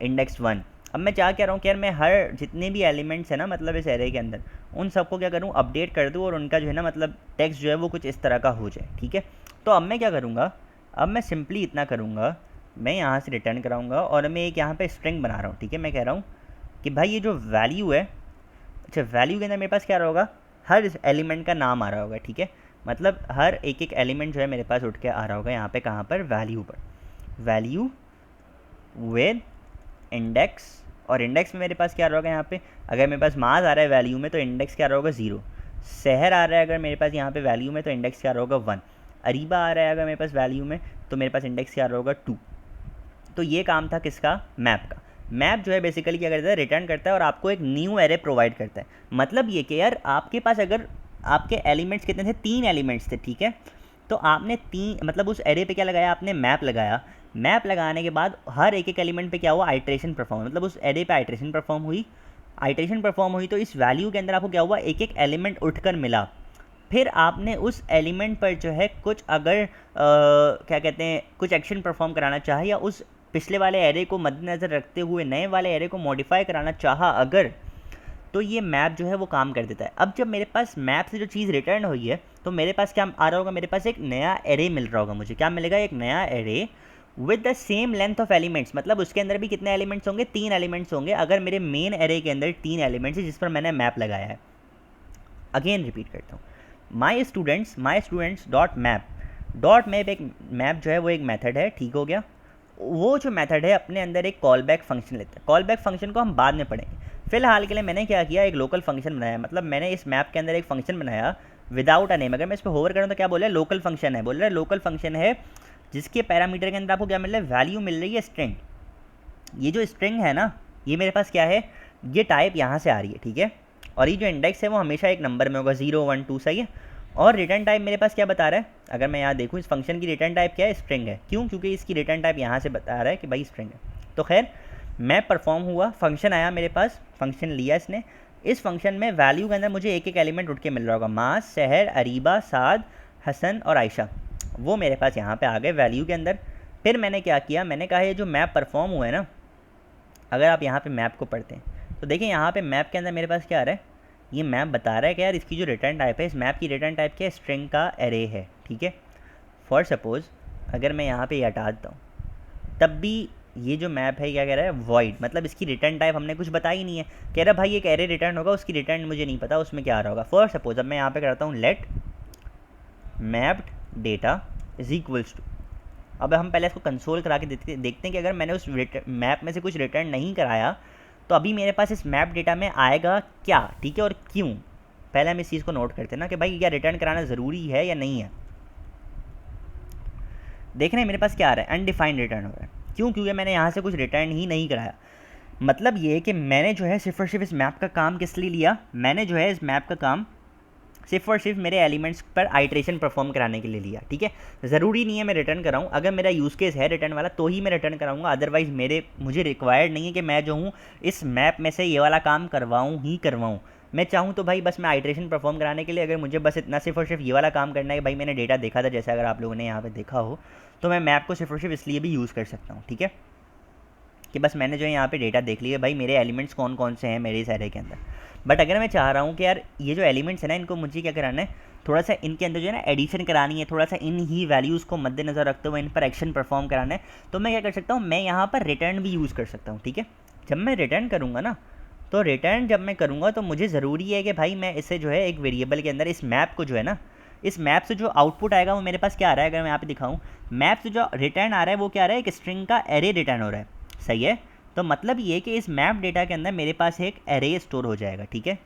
इंडेक्स 1। अब मैं क्या कह रहा हूँ कि यार मैं हर जितने भी एलिमेंट्स हैं ना मतलब इस एरे के अंदर, उन सबको क्या करूँ, अपडेट कर दूँ और उनका जो है ना मतलब टेक्स्ट जो है वो कुछ इस तरह का हो जाए, ठीक है। तो अब मैं क्या करूँगा, अब मैं सिंपली इतना करूँगा, मैं यहाँ से रिटर्न कराऊँगा और मैं एक यहाँ पे स्ट्रिंग बना रहा हूँ, ठीक है। मैं कह रहा हूँ कि भाई ये जो वैल्यू है, अच्छा वैल्यू के अंदर मेरे पास क्या रहा होगा, हर एलिमेंट का नाम आ रहा होगा, ठीक है। मतलब हर एक एक एलिमेंट जो है मेरे पास उठ के आ रहा होगा यहाँ पे, कहाँ पर, वैल्यू पर, वैल्यू विद इंडेक्स। और इंडेक्स में मेरे पास क्या होगा यहाँ पे, अगर मेरे पास मास आ रहा है वैल्यू में तो इंडेक्स क्या होगा, ज़ीरो। शहर आ रहा है अगर मेरे पास यहाँ पे वैल्यू में तो इंडेक्स क्या होगा, वन। अरीबा आ रहा है अगर मेरे पास वैल्यू में तो मेरे पास इंडेक्स क्या होगा, टू। तो ये काम था किसका, मैप का। मैप जो है बेसिकली क्या करता है, रिटर्न करता है और आपको एक न्यू एरे प्रोवाइड करता है। मतलब ये कि यार आपके पास अगर आपके एलिमेंट्स कितने थे, 3 एलिमेंट्स थे, ठीक है। तो आपने 3 मतलब उस एरे पे क्या लगाया, आपने मैप लगाया। मैप लगाने के बाद हर एक एक एलिमेंट पे क्या हुआ, आइट्रेशन परफॉर्म, मतलब उस एरे पे आइट्रेशन परफॉर्म हुई। आइट्रेशन परफॉर्म हुई तो इस वैल्यू के अंदर आपको क्या हुआ, एक एक एलिमेंट उठकर मिला। फिर आपने उस एलिमेंट पर जो है कुछ अगर क्या कहते हैं, कुछ एक्शन परफॉर्म कराना चाहे या उस पिछले वाले एरे को मद्देनज़र रखते हुए नए वाले एरे को मॉडिफाई कराना चाहा अगर, तो ये मैप जो है वो काम कर देता है। अब जब मेरे पास मैप से जो चीज़ रिटर्न हुई है तो मेरे पास क्या आ रहा होगा, मेरे पास एक नया एरे मिल रहा होगा। मुझे क्या मिलेगा, एक नया array with the same length of elements. मतलब उसके अंदर भी कितने एलिमेंट्स होंगे, 3 एलिमेंट्स होंगे अगर मेरे मेन एरे के अंदर 3 एलिमेंट्स है जिस पर मैंने मैप लगाया है। अगेन रिपीट करता हूँ, माई स्टूडेंट्स डॉट मैप एक मैप जो है वो एक मेथड है, ठीक हो गया। वो जो मेथड है अपने अंदर एक कॉल बैक फंक्शन लेता है। कॉल बैक फंक्शन को हम बाद में पढ़ेंगे, फिलहाल के लिए मैंने क्या किया, एक लोकल फंक्शन बनाया। मतलब मैंने इस मैप के अंदर एक फंक्शन बनाया विदाउट अ नेम। अगर मैं इस पर होवर करूँ तो क्या बोल रहा है, लोकल फंक्शन है, बोल रहा है लोकल फंक्शन है जिसके पैरामीटर के अंदर आपको क्या मिल रहा है, वैल्यू मिल रही है स्ट्रिंग। ये जो स्ट्रिंग है ना, ये मेरे पास क्या है, ये टाइप यहाँ से आ रही है, ठीक है। और ये जो इंडेक्स है वो हमेशा एक नंबर में होगा, 0 1 2, सही है। और रिटर्न टाइप मेरे पास क्या बता रहा है, अगर मैं यहाँ देखूँ इस फंक्शन की रिटर्न टाइप क्या है, स्ट्रिंग है। क्यों, क्योंकि इसकी रिटर्न टाइप यहाँ से बता रहा है कि भाई स्ट्रिंग है। तो खैर मैप परफॉर्म हुआ, फंक्शन आया मेरे पास, फंक्शन लिया इसने। इस फंक्शन में वैल्यू के अंदर मुझे एक एक एलिमेंट उठ के मिल रहा होगा, मास, शहर, अरीबा, साद, हसन और आयशा। वो मेरे पास यहाँ पे आ गए वैल्यू के अंदर। फिर मैंने क्या किया, मैंने कहा ये जो मैप परफॉर्म हुआ है ना, अगर आप यहाँ पे मैप को पढ़ते हैं तो देखिए यहाँ पे मैप के अंदर मेरे पास क्या आ रहा है, ये मैप बता रहा है कि यार इसकी जो रिटर्न टाइप है, इस मैप की रिटर्न टाइप क्या है, स्ट्रिंग का एरे है, ठीक है। फॉर सपोज़ अगर मैं यहाँ पे ये हटा देता हूँ तब भी ये जो मैप है क्या कह रहा है, वॉइड, मतलब इसकी रिटर्न टाइप हमने कुछ बताई नहीं है। कह रहा भाई एक एरे रिटर्न होगा, उसकी रिटर्न मुझे नहीं पता उसमें क्या आ रहा होगा। फॉर सपोज अब मैं यहाँ पे करता हूँ let mapped data is equals to. अब हम पहले इसको कंसोल करा के देखते हैं कि अगर मैंने उस मैप में से कुछ रिटर्न नहीं कराया तो अभी मेरे पास इस मैप डेटा में आएगा क्या, ठीक है, और क्यों। पहले हम इस चीज़ को नोट करते हैं ना कि भाई क्या रिटर्न कराना ज़रूरी है या नहीं है। देख रहे हैं मेरे पास क्या आ रहा है, अनडिफाइंड रिटर्न हो रहा है। क्यों, क्योंकि मैंने यहाँ से कुछ रिटर्न ही नहीं कराया। मतलब ये कि मैंने जो है सिर्फ और सिर्फ इस मैप का काम किस लिए लिया, मैंने जो है इस मैप का काम सिर्फ और सिर्फ मेरे एलिमेंट्स पर आइट्रेशन परफॉर्म कराने के लिए लिया, ठीक है। ज़रूरी नहीं है मैं रिटर्न कराऊँ, अगर मेरा यूज़ केस है रिटर्न वाला तो ही मैं रिटर्न कराऊँगा, अदरवाइज़ मुझे रिक्वायर्ड नहीं है कि मैं जो हूँ इस मैप में से ये वाला काम करवाऊँ ही करवाऊँ। मैं चाहूँ तो भाई बस मैं आइट्रेशन परफॉर्म कराने के लिए अगर मुझे बस इतना सिर्फ और सिर्फ ये वाला काम करना है, भाई मैंने डेटा देखा था जैसे अगर आप लोगों ने यहाँ पर देखा हो, तो मैं मैप को सिर्फ और सिर्फ इसलिए भी यूज़ कर सकता हूँ, ठीक है, कि बस मैंने जो है यहाँ पे डेटा देख लिया भाई मेरे एलिमेंट्स कौन कौन से हैं मेरे इस एरे के अंदर। बट अगर मैं चाह रहा हूँ कि यार ये जो एलिमेंट्स है ना, इनको मुझे क्या कराना है, थोड़ा सा इनके अंदर जो है ना एडिशन करानी है, थोड़ा सा इन ही वैल्यूज़ को मद्देनज़र रखते हुए इन पर एक्शन परफॉर्म कराना है, तो मैं क्या कर सकता हूँ, मैं यहाँ पर रिटर्न भी यूज़ कर सकता हूँ, ठीक है। जब मैं रिटर्न करूँगा ना, तो रिटर्न जब मैं करूँगा तो मुझे ज़रूरी है कि भाई मैं इसे जो है एक वेरिएबल के अंदर इस मैप को जो है ना, इस मैप से जो आउटपुट आएगा वो मेरे पास क्या आ रहा है, अगर मैं यहाँ पे दिखाऊँ, मैप से जो रिटर्न आ रहा है वो क्या आ रहा है, एक स्ट्रिंग का एरे रिटर्न हो रहा है, सही है। तो मतलब ये कि इस मैप डेटा के अंदर मेरे पास एक एरे स्टोर हो जाएगा, ठीक है,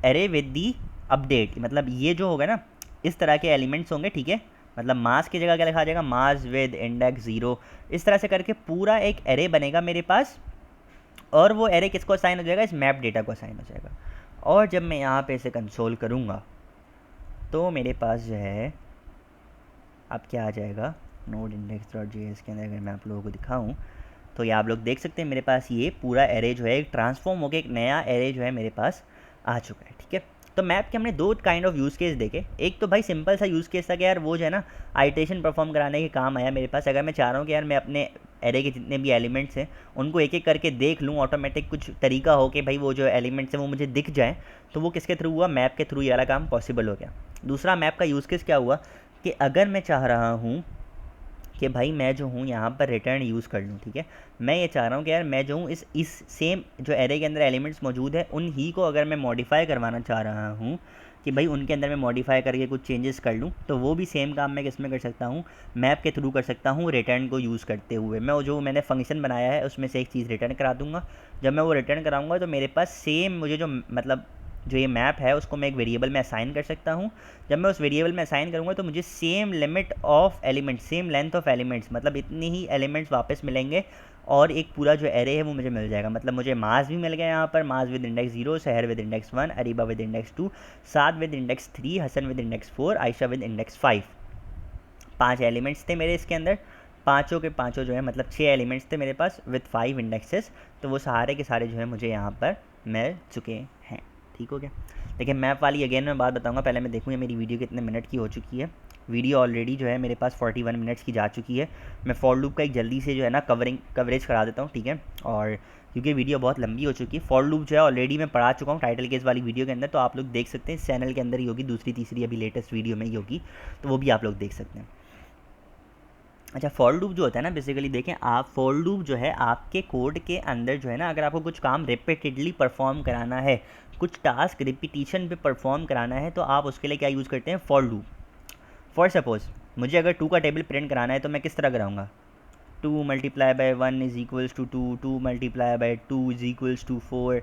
एरे विद दी अपडेट। मतलब ये जो होगा ना, इस तरह के एलिमेंट्स होंगे, ठीक है। मतलब मास की जगह क्या लिखा जाएगा, मास विद इंडेक्स 0, इस तरह से करके पूरा एक एरे बनेगा मेरे पास। और वो एरे किसको असाइन हो जाएगा, इस मैप डेटा को असाइन हो जाएगा। और जब मैं यहाँ पे इसे कंसोल करूँगा तो मेरे पास जो है अब क्या आ जाएगा, node index dot J S के अंदर अगर मैं आप लोगों को दिखाऊँ तो ये आप लोग देख सकते हैं मेरे पास ये पूरा एरे जो है एक ट्रांसफॉर्म होकर एक नया एरे जो है मेरे पास आ चुका है, ठीक है। तो मैप के हमने दो काइंड ऑफ यूज़ केस देखे। एक तो भाई सिंपल सा यूज़ केस था कि यार वो जो है ना आइटरेशन परफॉर्म कराने के काम आया मेरे पास। अगर मैं चाह रहा हूँ कि यार मैं अपने एरे के जितने भी एलिमेंट्स हैं उनको एक एक करके देख लूँ, ऑटोमेटिक कुछ तरीका हो कि भाई वो जो एलिमेंट्स हैं वो मुझे दिख जाए, तो वो किसके थ्रू हुआ, मैप के थ्रू ये वाला काम पॉसिबल हो गया। दूसरा मैप का यूज़ केस क्या हुआ कि अगर मैं चाह रहा हूँ कि भाई मैं जो हूँ यहाँ पर रिटर्न यूज़ कर लूँ, ठीक है। मैं ये चाह रहा हूँ कि यार मैं जो हूँ इस सेम जो एरे के अंदर एलिमेंट्स मौजूद है उन ही को अगर मैं मॉडिफाई करवाना चाह रहा हूँ कि भाई उनके अंदर मैं मॉडिफाई करके कुछ चेंजेस कर लूँ, तो वो भी सेम काम मैं किस में कर सकता हूँ, मैप के थ्रू कर सकता हूँ रिटर्न को यूज़ करते हुए। मैं जो मैंने फंक्शन बनाया है उसमें से एक चीज़ रिटर्न करा दूँगा। जब मैं वो रिटर्न कराऊँगा तो मेरे पास सेम मुझे जो मतलब जो ये मैप है उसको मैं एक वेरिएबल में असाइन कर सकता हूँ। जब मैं उस वेरिएबल में असाइन करूँगा तो मुझे same limit of elements, same length of elements, मतलब इतनी ही एलिमेंट्स वापस मिलेंगे और एक पूरा जो एरे है वो मुझे मिल जाएगा। मतलब मुझे मास भी मिल गया यहाँ पर, मास with index 0, Sahar with index 1, Areeba with index 2, Saad with index 3, Hassan with index 4, Ayesha with index 5। 5 elements थे मेरे इसके अंदर, पाँचों के पाँचों जो है मतलब 6 एलिमेंट्स थे मेरे पास विद 5 इंडेक्सेस। तो वो सारे के सारे जो है मुझे यहाँ पर मिल चुके हैं, ठीक हो गया। देखिए मैप वाली अगेन मैं बात बताऊंगा, पहले मैं देखूँ ये मेरी वीडियो कितने मिनट की हो चुकी है। वीडियो ऑलरेडी जो है मेरे पास 41 मिनट्स की जा चुकी है। मैं फॉर लूप का एक जल्दी से जो है ना कवरेज करा देता हूँ, ठीक है। और क्योंकि वीडियो बहुत लंबी हो चुकी है, फॉर लूप जो है ऑलरेडी मैं पढ़ा चुका हूँ टाइटल केस वाली वीडियो के अंदर, तो आप लोग देख सकते हैं इस चैनल के अंदर ही होगी, दूसरी तीसरी अभी लेटेस्ट वीडियो में ही होगी, तो वो भी आप लोग देख सकते हैं। अच्छा, फॉर लूप जो होता है ना, बेसिकली देखें आप, फॉर लूप जो है आपके कोड के अंदर जो है ना, अगर आपको कुछ काम रिपीटेडली परफॉर्म कराना है, कुछ टास्क रिपीटिशन पे परफॉर्म कराना है, तो आप उसके लिए क्या यूज़ करते हैं, फॉर लूप। फॉर सपोज़ मुझे अगर 2 का टेबल प्रिंट कराना है तो मैं किस तरह कराऊंगा, 2 multiply by 1 is equals to 2, 2 multiply by 2 is equals to 4,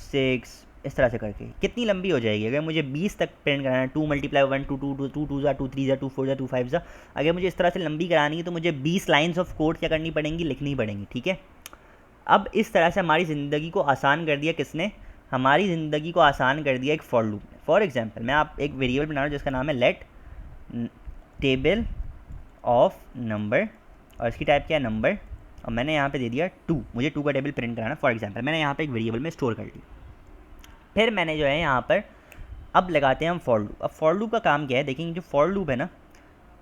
6, इस तरह से करके। कितनी लंबी हो जाएगी अगर मुझे 20 तक प्रिंट कराना है, 2 मल्टीप्लाई 1 2 2 2 2 ज़ा 2 3 ज़ा 2 4 ज़ा 2 5 ज़ा। अगर मुझे इस तरह से लंबी करानी है तो मुझे 20 लाइन्स ऑफ कोड क्या करनी पड़ेंगी, लिखनी पड़ेंगी, ठीक है। अब इस तरह से हमारी ज़िंदगी को आसान कर दिया किसने, हमारी ज़िंदगी को आसान कर दिया एक फॉर लूप ने। फॉर एग्जाम्पल मैं आप एक वेरिएबल बना रहा हूँ जिसका नाम है लेट टेबल ऑफ नंबर, और इसकी टाइप क्या है नंबर, और मैंने यहाँ पे दे दिया 2, मुझे 2 का टेबल प्रिंट कराना। फॉर एग्जाम्पल मैंने यहाँ पे एक वेरिएबल में स्टोर कर लिया। फिर मैंने जो है यहाँ पर अब लगाते हैं हम फॉर लूप। अब फॉर लूप का काम क्या है, देखेंगे जो फॉर लूप है ना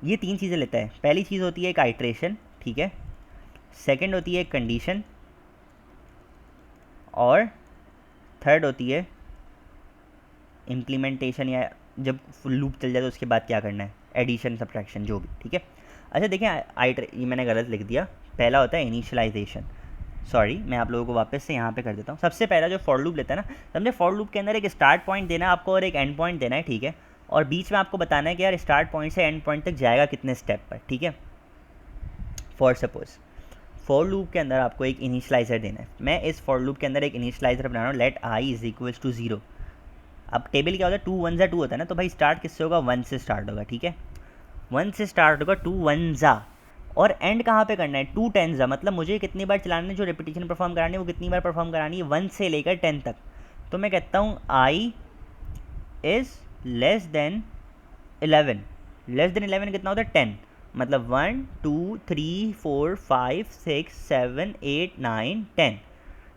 ये 3 चीज़ें लेता है। पहली चीज़ होती है एक आइट्रेशन, ठीक है। सेकंड होती है एक कंडीशन, और थर्ड होती है इम्प्लीमेंटेशन, या जब लूप चल जाए तो उसके बाद क्या करना है, एडिशन सब्ट्रैक्शन जो भी, ठीक है। अच्छा देखें ये मैंने गलत लिख दिया, पहला होता है इनिशियलाइजेशन। सॉरी, मैं आप लोगों को वापस से यहाँ पे कर देता हूँ। सबसे पहला जो फॉर लूप लेता है ना, समझे, फॉर लूप के अंदर एक स्टार्ट पॉइंट देना है आपको और एक एंड पॉइंट देना है, ठीक है। और बीच में आपको बताना है कि यार स्टार्ट पॉइंट से एंड पॉइंट तक जाएगा कितने स्टेप पर, ठीक है। फॉर सपोज फॉर लूप के अंदर आपको एक इनिशियलाइजर देना है। मैं इस फॉर लूप के अंदर एक इनिशियलाइजर बना रहा हूँ, let I is equals to 0। अब टेबल क्या होता है, 2 1 ज़ा 2 होता है ना, तो भाई स्टार्ट किससे होगा, 1 से स्टार्ट होगा, ठीक है। 1 से स्टार्ट होगा, 2 1 ज़ा, और एंड कहाँ पे करना है, 2 10 ज़ा, मतलब मुझे कितनी बार चलाना है, जो रिपीटिशन परफॉर्म करानी है वो कितनी बार परफॉर्म करानी है, 1 से लेकर 10 तक। तो मैं कहता हूँ I is less than 11। Less than 11 कितना होता है, 10, मतलब 1 2 3 4 5 6 7 8 9 10।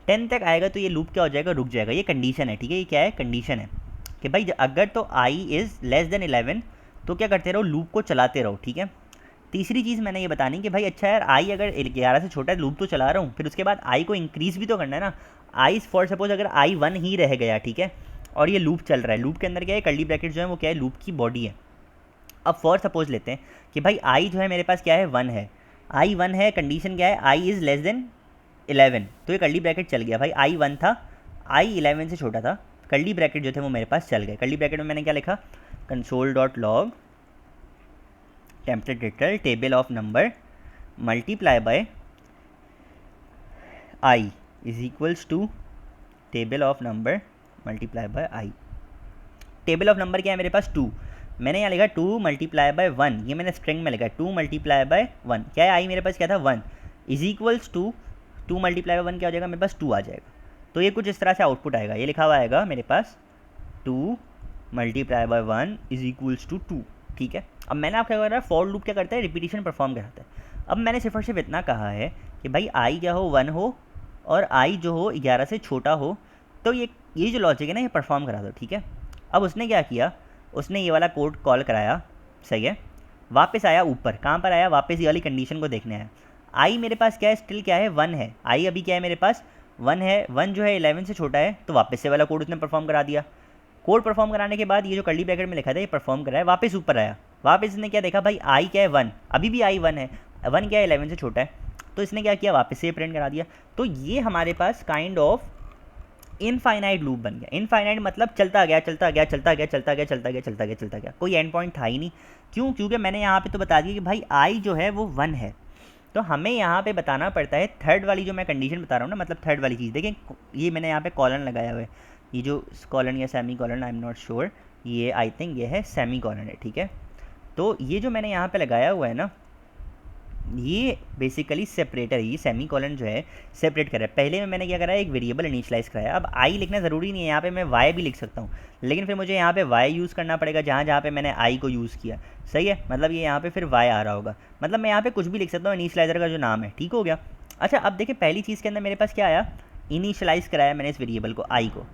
10 तक आएगा तो ये लूप क्या हो जाएगा, रुक जाएगा। ये कंडीशन है, ठीक है, ये क्या है, कंडीशन है कि भाई अगर तो आई इज़ लेस देन 11 तो क्या करते रहो, लूप को चलाते रहो, ठीक है। तीसरी चीज़ मैंने ये बतानी कि भाई अच्छा यार आई अगर 11 से छोटा है, लूप तो चला रहा हूँ, फिर उसके बाद आई को इंक्रीज़ भी तो करना है ना। आई फॉर सपोज अगर आई 1 ही रह गया, ठीक है, और ये लूप चल रहा है, लूप के अंदर क्या है, कर्ली ब्रैकेट जो है वो क्या है, लूप की बॉडी है। अब फॉर सपोज लेते हैं कि भाई आई जो है मेरे पास क्या है, 1 है, आई 1 है, कंडीशन क्या है, आई इज़ लेस देन 11, तो ये कर्ली ब्रैकेट चल गया। भाई आई 1 था, आई 11 से छोटा था, कर्ली ब्रैकेट जो थे वो मेरे पास चल गए। कर्ली ब्रैकेट में मैंने क्या लिखा, console dot log template detail table of number multiply by I is equals to table of number multiply by I. Table of number क्या है मेरे पास, 2, मैंने यहाँ लिखा 2 मल्टीप्लाई बाय 1, ये मैंने स्ट्रिंग में लिखा है 2 मल्टीप्लाई बाय 1, क्या है, आई मेरे पास क्या था 1, is equals to 2 multiply by 1 क्या हो जाएगा, मेरे पास 2 आ जाएगा। तो ये कुछ इस तरह से आउटपुट आएगा, ये लिखा हुआ आएगा मेरे पास 2 multiply by 1 is equals to 2, ठीक है। अब मैंने आपको क्या करा, फॉर लूप क्या करता है, रिपीटिशन परफॉर्म कराता है। अब मैंने सिर्फ और सिर्फ इतना कहा है कि भाई आई क्या हो, 1 हो और आई जो हो 11 से छोटा हो, तो ये जो लॉजिक है ना ये परफॉर्म करा दो, ठीक है। अब उसने क्या किया, उसने ये वाला कोड कॉल कराया, सही है, वापस आया ऊपर, कहाँ पर आया, वापस ये वाली कंडीशन को देखने आया। आई मेरे पास क्या है, स्टिल क्या है, 1 है, आई अभी क्या है मेरे पास 1 है, 1 जो है 11 से छोटा है, तो वापस से वाला कोड उसने परफॉर्म करा दिया। कोड परफॉर्म कराने के बाद ये जो कर्ली ब्रैकेट में लिखा था ये परफॉर्म कराया, वापस ऊपर आया, वापस इसने क्या देखा, भाई आई क्या है 1, अभी भी आई 1 है, 1 क्या है 11 से छोटा है, तो इसने क्या किया, वापस से प्रिंट करा दिया। तो ये हमारे पास काइंड ऑफ इनफाइनाइट लूप बन गया। इनफाइनाइट मतलब चलता गया चलता गया चलता गया चलता गया चलता गया चलता गया चलता गया, कोई एंड पॉइंट था ही नहीं। क्यों, क्योंकि मैंने यहाँ पे तो बता दिया कि भाई आई जो है वो 1 है, तो हमें यहाँ पे बताना पड़ता है थर्ड वाली जो मैं कंडीशन बता रहा हूँ ना, मतलब थर्ड वाली चीज़ देखें, ये मैंने यहाँ पे कॉलन लगाया हुआ है, ये जो कॉलन या semi colon I am not sure, ये आई थिंक ये है सेमी कॉलन है, ठीक है। तो ये जो मैंने यहाँ पे लगाया हुआ है ना, ये बेसिकली सेपरेटर है, ये सेमी कॉलन जो है सेपरेट कर रहा है। पहले में मैंने क्या करा है, एक वेरिएबल इनिशियलाइज कराया। अब आई लिखना ज़रूरी नहीं है, यहाँ पे मैं वाई भी लिख सकता हूँ, लेकिन फिर मुझे यहाँ पे वाई यूज़ करना पड़ेगा जहाँ जहाँ पे मैंने आई को यूज़ किया, सही है। मतलब ये यहाँ पे फिर वाई आ रहा होगा, मतलब मैं यहाँ पे कुछ भी लिख सकता हूँ, इनिशियलाइजर का जो नाम है, ठीक हो गया। अच्छा, अब देखिए पहली चीज़ के अंदर मेरे पास क्या आया, इनिशियलाइज़ कराया मैंने इस वेरिएबल को, आई को।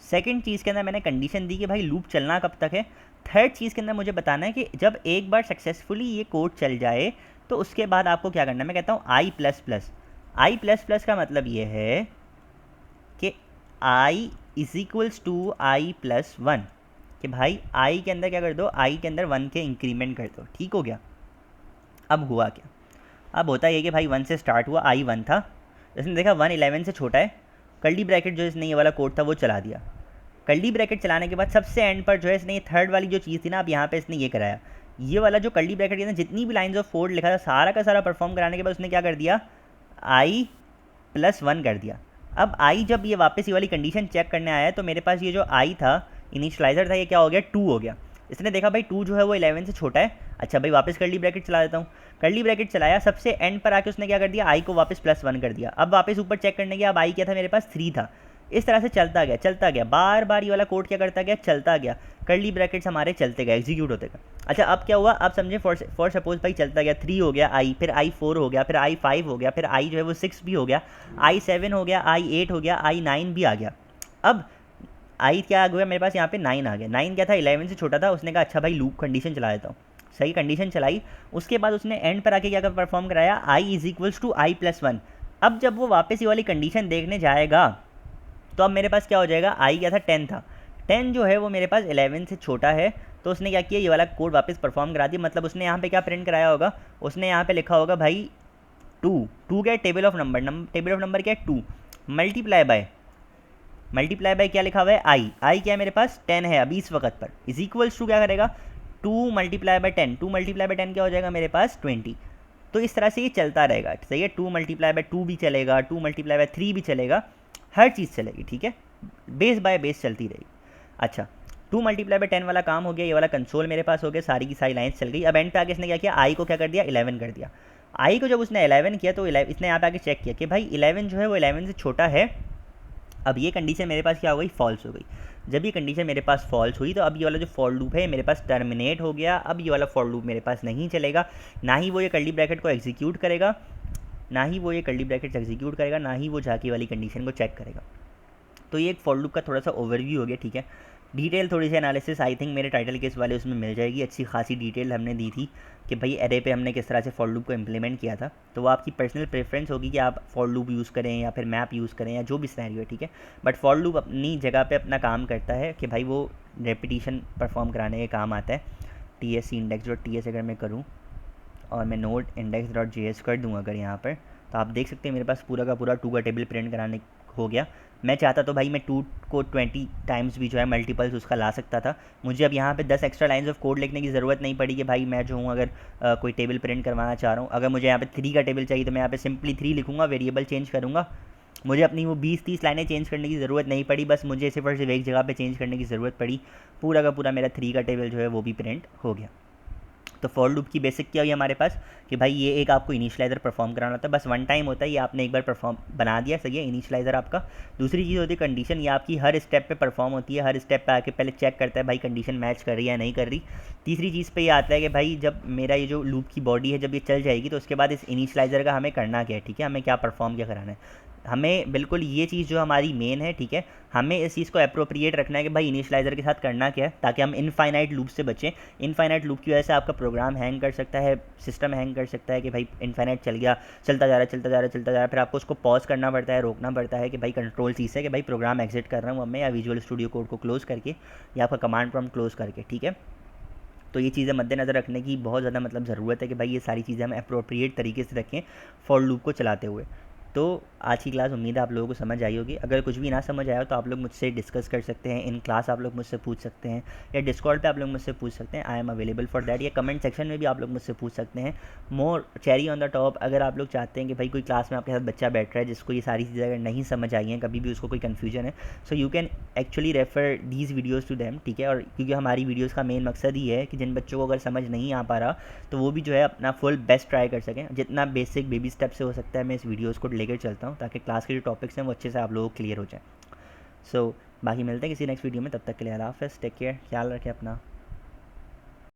सेकंड चीज़ के अंदर मैंने कंडीशन दी कि भाई लूप चलना कब तक है। थर्ड चीज़ के अंदर मुझे बताना है कि जब एक बार सक्सेसफुली ये कोड चल जाए तो उसके बाद आपको क्या करना है। मैं कहता हूँ I plus plus, I plus plus का मतलब ये है कि I is equals to I plus 1, कि भाई आई के अंदर क्या कर दो, आई के अंदर 1 के इंक्रीमेंट कर दो, ठीक हो गया। अब हुआ क्या, अब होता ये कि भाई 1 से स्टार्ट हुआ, आई 1 था, इसने देखा 1 11 से छोटा है, कर्ली ब्रैकेट जो इसने ये वाला कोड था वो चला दिया। कर्ली ब्रैकेट चलाने के बाद सबसे एंड पर जो है इसने ये थर्ड वाली जो चीज़ थी ना, अब यहाँ पे इसने ये कराया, ये वाला जो कर्ली ब्रैकेट के अंदर जितनी भी लाइंस ऑफ कोड लिखा था सारा का सारा परफॉर्म कराने के बाद उसने क्या कर दिया, आई प्लस 1 कर दिया। अब आई जब ये वापस ये वाली कंडीशन चेक करने आया है तो मेरे पास ये जो आई था, इनिशियलाइजर था, ये क्या हो गया, 2 हो गया। इसने देखा भाई 2 जो है वो 11 से छोटा है, अच्छा भाई वापस कर्ली ब्रैकेट चला देता हूँ। कर्ली ब्रैकेट चलाया, सबसे एंड पर आके उसने क्या कर दिया, आई को वापस +1 कर दिया। अब वापस ऊपर चेक करने गया, अब आई क्या था मेरे पास 3 था। इस तरह से चलता गया, बार बार ये वाला कोड क्या करता गया, चलता गया, कर्ली ब्रैकेट्स हमारे चलते गए, एग्जीक्यूट होते गए। अच्छा, अब क्या हुआ, अब समझे, फॉर सपोज भाई चलता गया, 3 हो गया आई, फिर आई 4 हो गया, फिर आई 5 हो गया, फिर आई जो है वो 6 भी हो गया, आई 7 हो गया, आई 8 हो गया, आई 9 भी आ गया। अब आई क्या आ गया मेरे पास, यहाँ पे 9 आ गया। 9 क्या था, 11 से छोटा था। उसने कहा अच्छा भाई लूप कंडीशन चला देता हूँ, सही कंडीशन चलाई। उसके बाद उसने एंड पर आके क्या परफॉर्म कराया, I is equals to I plus 1। अब जब वो वापस ये वाली कंडीशन देखने जाएगा तो अब मेरे पास क्या हो जाएगा, आई क्या था, 10 था, 10 जो है वो मेरे पास 11 से छोटा है, तो उसने क्या किया, ये वाला कोड वापस परफॉर्म करा दिया। मतलब उसने यहाँ पे क्या प्रिंट कराया होगा, उसने यहाँ पे लिखा होगा भाई 2 क्या है, table of number, table of number क्या है 2, मल्टीप्लाई बाय क्या लिखा हुआ है, आई क्या है मेरे पास 10 है अभी इस वक्त पर, इज इक्वल्स टू क्या करेगा, 2 मल्टीप्लाई बाय 10, 2 मल्टीप्लाई बाय 10 क्या हो जाएगा मेरे पास 20। तो इस तरह से ये चलता रहेगा, सही है। 2 मल्टीप्लाई बाय 2 भी चलेगा, 2 मल्टीप्लाई बाय 3 भी चलेगा, हर चीज़ चलेगी, ठीक है, बेस बाय बेस चलती रहेगी। अच्छा, 2 मल्टीप्लाई बाय 10 वाला काम हो गया, ये वाला कंसोल मेरे पास हो गया, सारी की सारी लाइन्स चल गई। अब एंड पे आगे इसने क्या किया, आई को क्या कर दिया, 11 कर दिया। आई को जब उसने 11 किया तो इसने यहाँ पे आके चेक किया कि भाई 11 जो है वो 11 से छोटा है। अब ये कंडीशन मेरे पास क्या हो गई, फॉल्स हो गई। जब ये कंडीशन मेरे पास फॉल्स हुई तो अब ये वाला जो फॉर लूप है मेरे पास टर्मिनेट हो गया। अब ये वाला फॉर लूप मेरे पास नहीं चलेगा, ना ही वो ये कर्ली ब्रैकेट को एग्जीक्यूट करेगा, ना ही वो जाके वाली कंडीशन को चेक करेगा। तो ये एक फॉर लूप का थोड़ा सा ओवरव्यू हो गया, ठीक है। डिटेल थोड़ी सी एनालिसिस आई थिंक मेरे टाइटल केस वाले उसमें मिल जाएगी, अच्छी खासी डिटेल हमने दी थी कि भाई एरे पे हमने किस तरह से फॉर लूप को इम्प्लीमेंट किया था। तो वो आपकी पर्सनल प्रेफरेंस होगी कि आप फॉर लूप यूज़ करें या फिर मैप यूज़ करें या जो भी सिनेरियो है, ठीक है। बट फॉर लूप अपनी जगह पे अपना काम करता है कि भाई वो रेपिटेशन परफॉर्म कराने के काम आता है। TSC index.ts अगर मैं करूँ और मैं नोड index.js कर दूँ अगर यहाँ पर, तो आप देख सकते हैं मेरे पास पूरा का पूरा 2 का टेबल प्रिंट कराने हो गया। मैं चाहता तो भाई मैं 2 को 20 टाइम्स भी जो है मल्टीपल्स उसका ला सकता था। मुझे अब यहाँ पे 10 एक्स्ट्रा लाइंस ऑफ कोड लिखने की ज़रूरत नहीं पड़ी कि भाई मैं जो हूँ अगर कोई टेबल प्रिंट करवाना चाह रहा हूँ, अगर मुझे यहाँ पे 3 का टेबल चाहिए तो मैं यहाँ पे सिंपली 3 लिखूँगा, वेरिएबल चेंज करूँगा। मुझे अपनी वो 20-30 लाइनें चेंज करने की ज़रूरत नहीं पड़ी, बस मुझे सिर्फ और सिर्फ एक जगह पे चेंज करने की ज़रूरत पड़ी, पूरा का पूरा मेरा 3 का टेबल जो है वो भी प्रिंट हो गया। तो फॉर लूप की बेसिक क्या हुई हमारे पास कि भाई ये एक आपको इनिशियलाइज़र परफॉर्म कराना होता है, बस वन टाइम होता है, ये आपने एक बार परफॉर्म बना दिया, सही है, इनिशियलाइज़र आपका। दूसरी चीज़ होती है कंडीशन, ये आपकी हर स्टेप पे परफॉर्म होती है, हर स्टेप पे आके पहले चेक करता है भाई कंडीशन मैच कर रही है या नहीं कर रही। तीसरी चीज़ पे ये आता है कि भाई जब मेरा ये जो लूप की बॉडी है जब ये चल जाएगी तो उसके बाद इस इनिशियलाइज़र का हमें करना क्या है, ठीक है, हमें क्या परफॉर्म क्या कराना है। हमें बिल्कुल ये चीज़ जो हमारी मेन है, ठीक है, हमें इस चीज़ को अप्रोप्रिएट रखना है कि भाई इनिशियलाइज़र के साथ करना क्या है, ताकि हम इनफाइनाइट लूप से बचें। इनफाइनाइट लूप की वजह से आपका प्रोग्राम हैंग कर सकता है, सिस्टम हैंग कर सकता है कि भाई इनफाइनाइट चल गया, चलता जा रहा है चलता जा रहा है चलता जा रहा है, फिर आपको उसको पॉज करना पड़ता है, रोकना पड़ता है कि भाई कंट्रोल चीज़ है कि भाई प्रोग्राम एग्जिट कर रहा हूँ अब मैं, या विजुअल स्टूडियो कोड को क्लोज़ करके या आपका कमांड प्रॉम्प्ट क्लोज़ करके, ठीक है। तो ये चीज़ें मद्देनज़र रखने की बहुत ज़्यादा मतलब ज़रूरत है कि भाई ये सारी चीज़ें हम अप्रोप्रिएट तरीके से रखें फॉर लूप को चलाते हुए। तो आज की क्लास उम्मीद है आप लोगों को समझ आई होगी। अगर कुछ भी ना समझ आया हो तो आप लोग मुझसे डिस्कस कर सकते हैं, इन क्लास आप लोग मुझसे पूछ सकते हैं, या डिस्कॉर्ड पे आप लोग मुझसे पूछ सकते हैं, I am available for that, या कमेंट सेक्शन में भी आप लोग मुझसे पूछ सकते हैं। मोर चेरी ऑन द टॉप, अगर आप लोग चाहते हैं कि भाई कोई क्लास में आपके साथ बच्चा बैठ रहा है जिसको ये सारी चीज़ें अगर नहीं समझ आई हैं, कभी भी उसको कोई कन्फ्यूजन है, so you can actually refer these videos to them, ठीक है। और क्योंकि हमारी वीडियोज़ का मेन मकसद ही है कि जिन बच्चों को अगर समझ नहीं आ पा रहा तो वो भी जो है अपना फुल बेस्ट ट्राई कर सकें, जितना बेसिक बेबी स्टेप से हो सकता है मैं इस वीडियोज़ को लेकर चलता हूँ, ताकि क्लास के जो टॉपिक्स हैं वो अच्छे से आप लोगों को क्लियर हो जाए। सो बाकी मिलते हैं किसी नेक्स्ट वीडियो में, तब तक के लिए अल्लाह हाफ़िज़, टेक केयर, ख्याल रखें अपना।